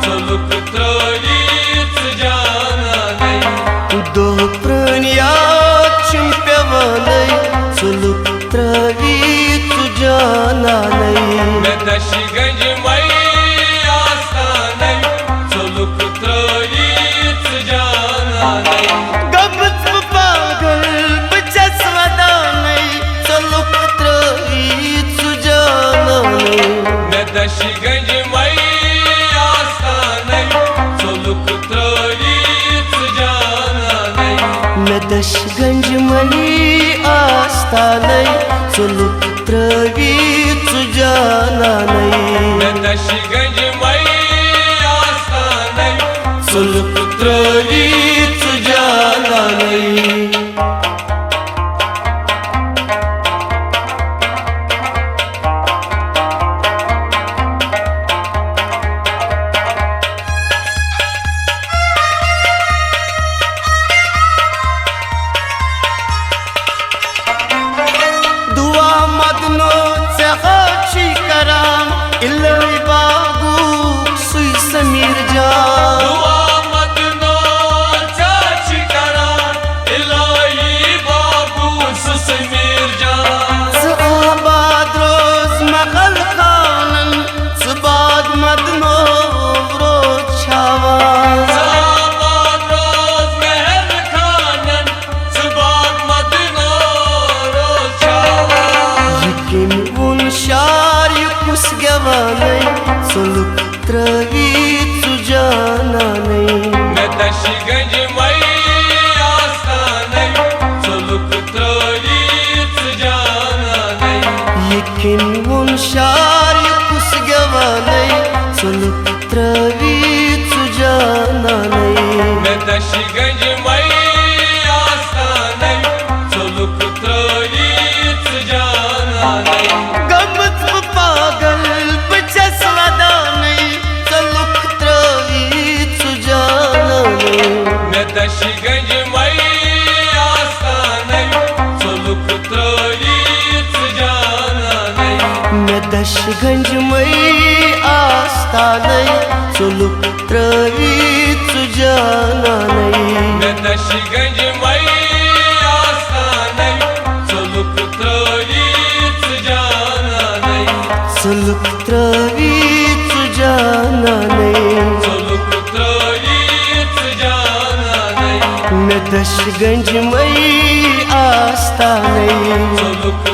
सुलुक त्रयीत जाना नहीं दो प्रणिया चुम्प्यवाने सुलुक त्रावी सुजाना नहीं मैं दशगंज मई आस्ताने सुलुक त्रयीत जाना नहीं गबत पागल बचस वदाने सुलुक त्रावी सुजाना नहीं मैं दशगंज मई आस्ताने सुलुक त्रयीत जाना नहीं मैं दशगंज मई आस्ताने सुलुक त्रावी सुजाना नहीं मैं दशगंज मई आस्ताने सुलुक त्रावी सुजाना नहीं दुआ मदनो से खाची कराम इल्ली बागू सुई समीर जा दुआ मदनो चाची करार इलाही बाबू सुसमीर जान सआबाद रोज मखल खानन सबाद मदनो रो छावा साबाद रोज महल खानन सुबाद मदनो रोचावा यकीन उन शार युकुस गवाने सुलुक त्रावी सुजाना नहीं मैं दशगंज मई आस्ताने सुलुक त्रयीत जाना नहीं यकीन उन शार युकुस गवाने सुलुक त्रावी सुजाना नहीं मैं दशगंज मई आस्ताने सुलुक त्रयीत जाना नहीं गबत पागल बचस वदाने सुलुक आस्तानै चुलुक त्रवीच जानानै नशीगंज मई आस्थानै चुलुक त्रवीच जानानै चुलुक त्रवीच जानानै चुलुक त्रवीच जानानै नशीगंज मई आस्तानै चुलुक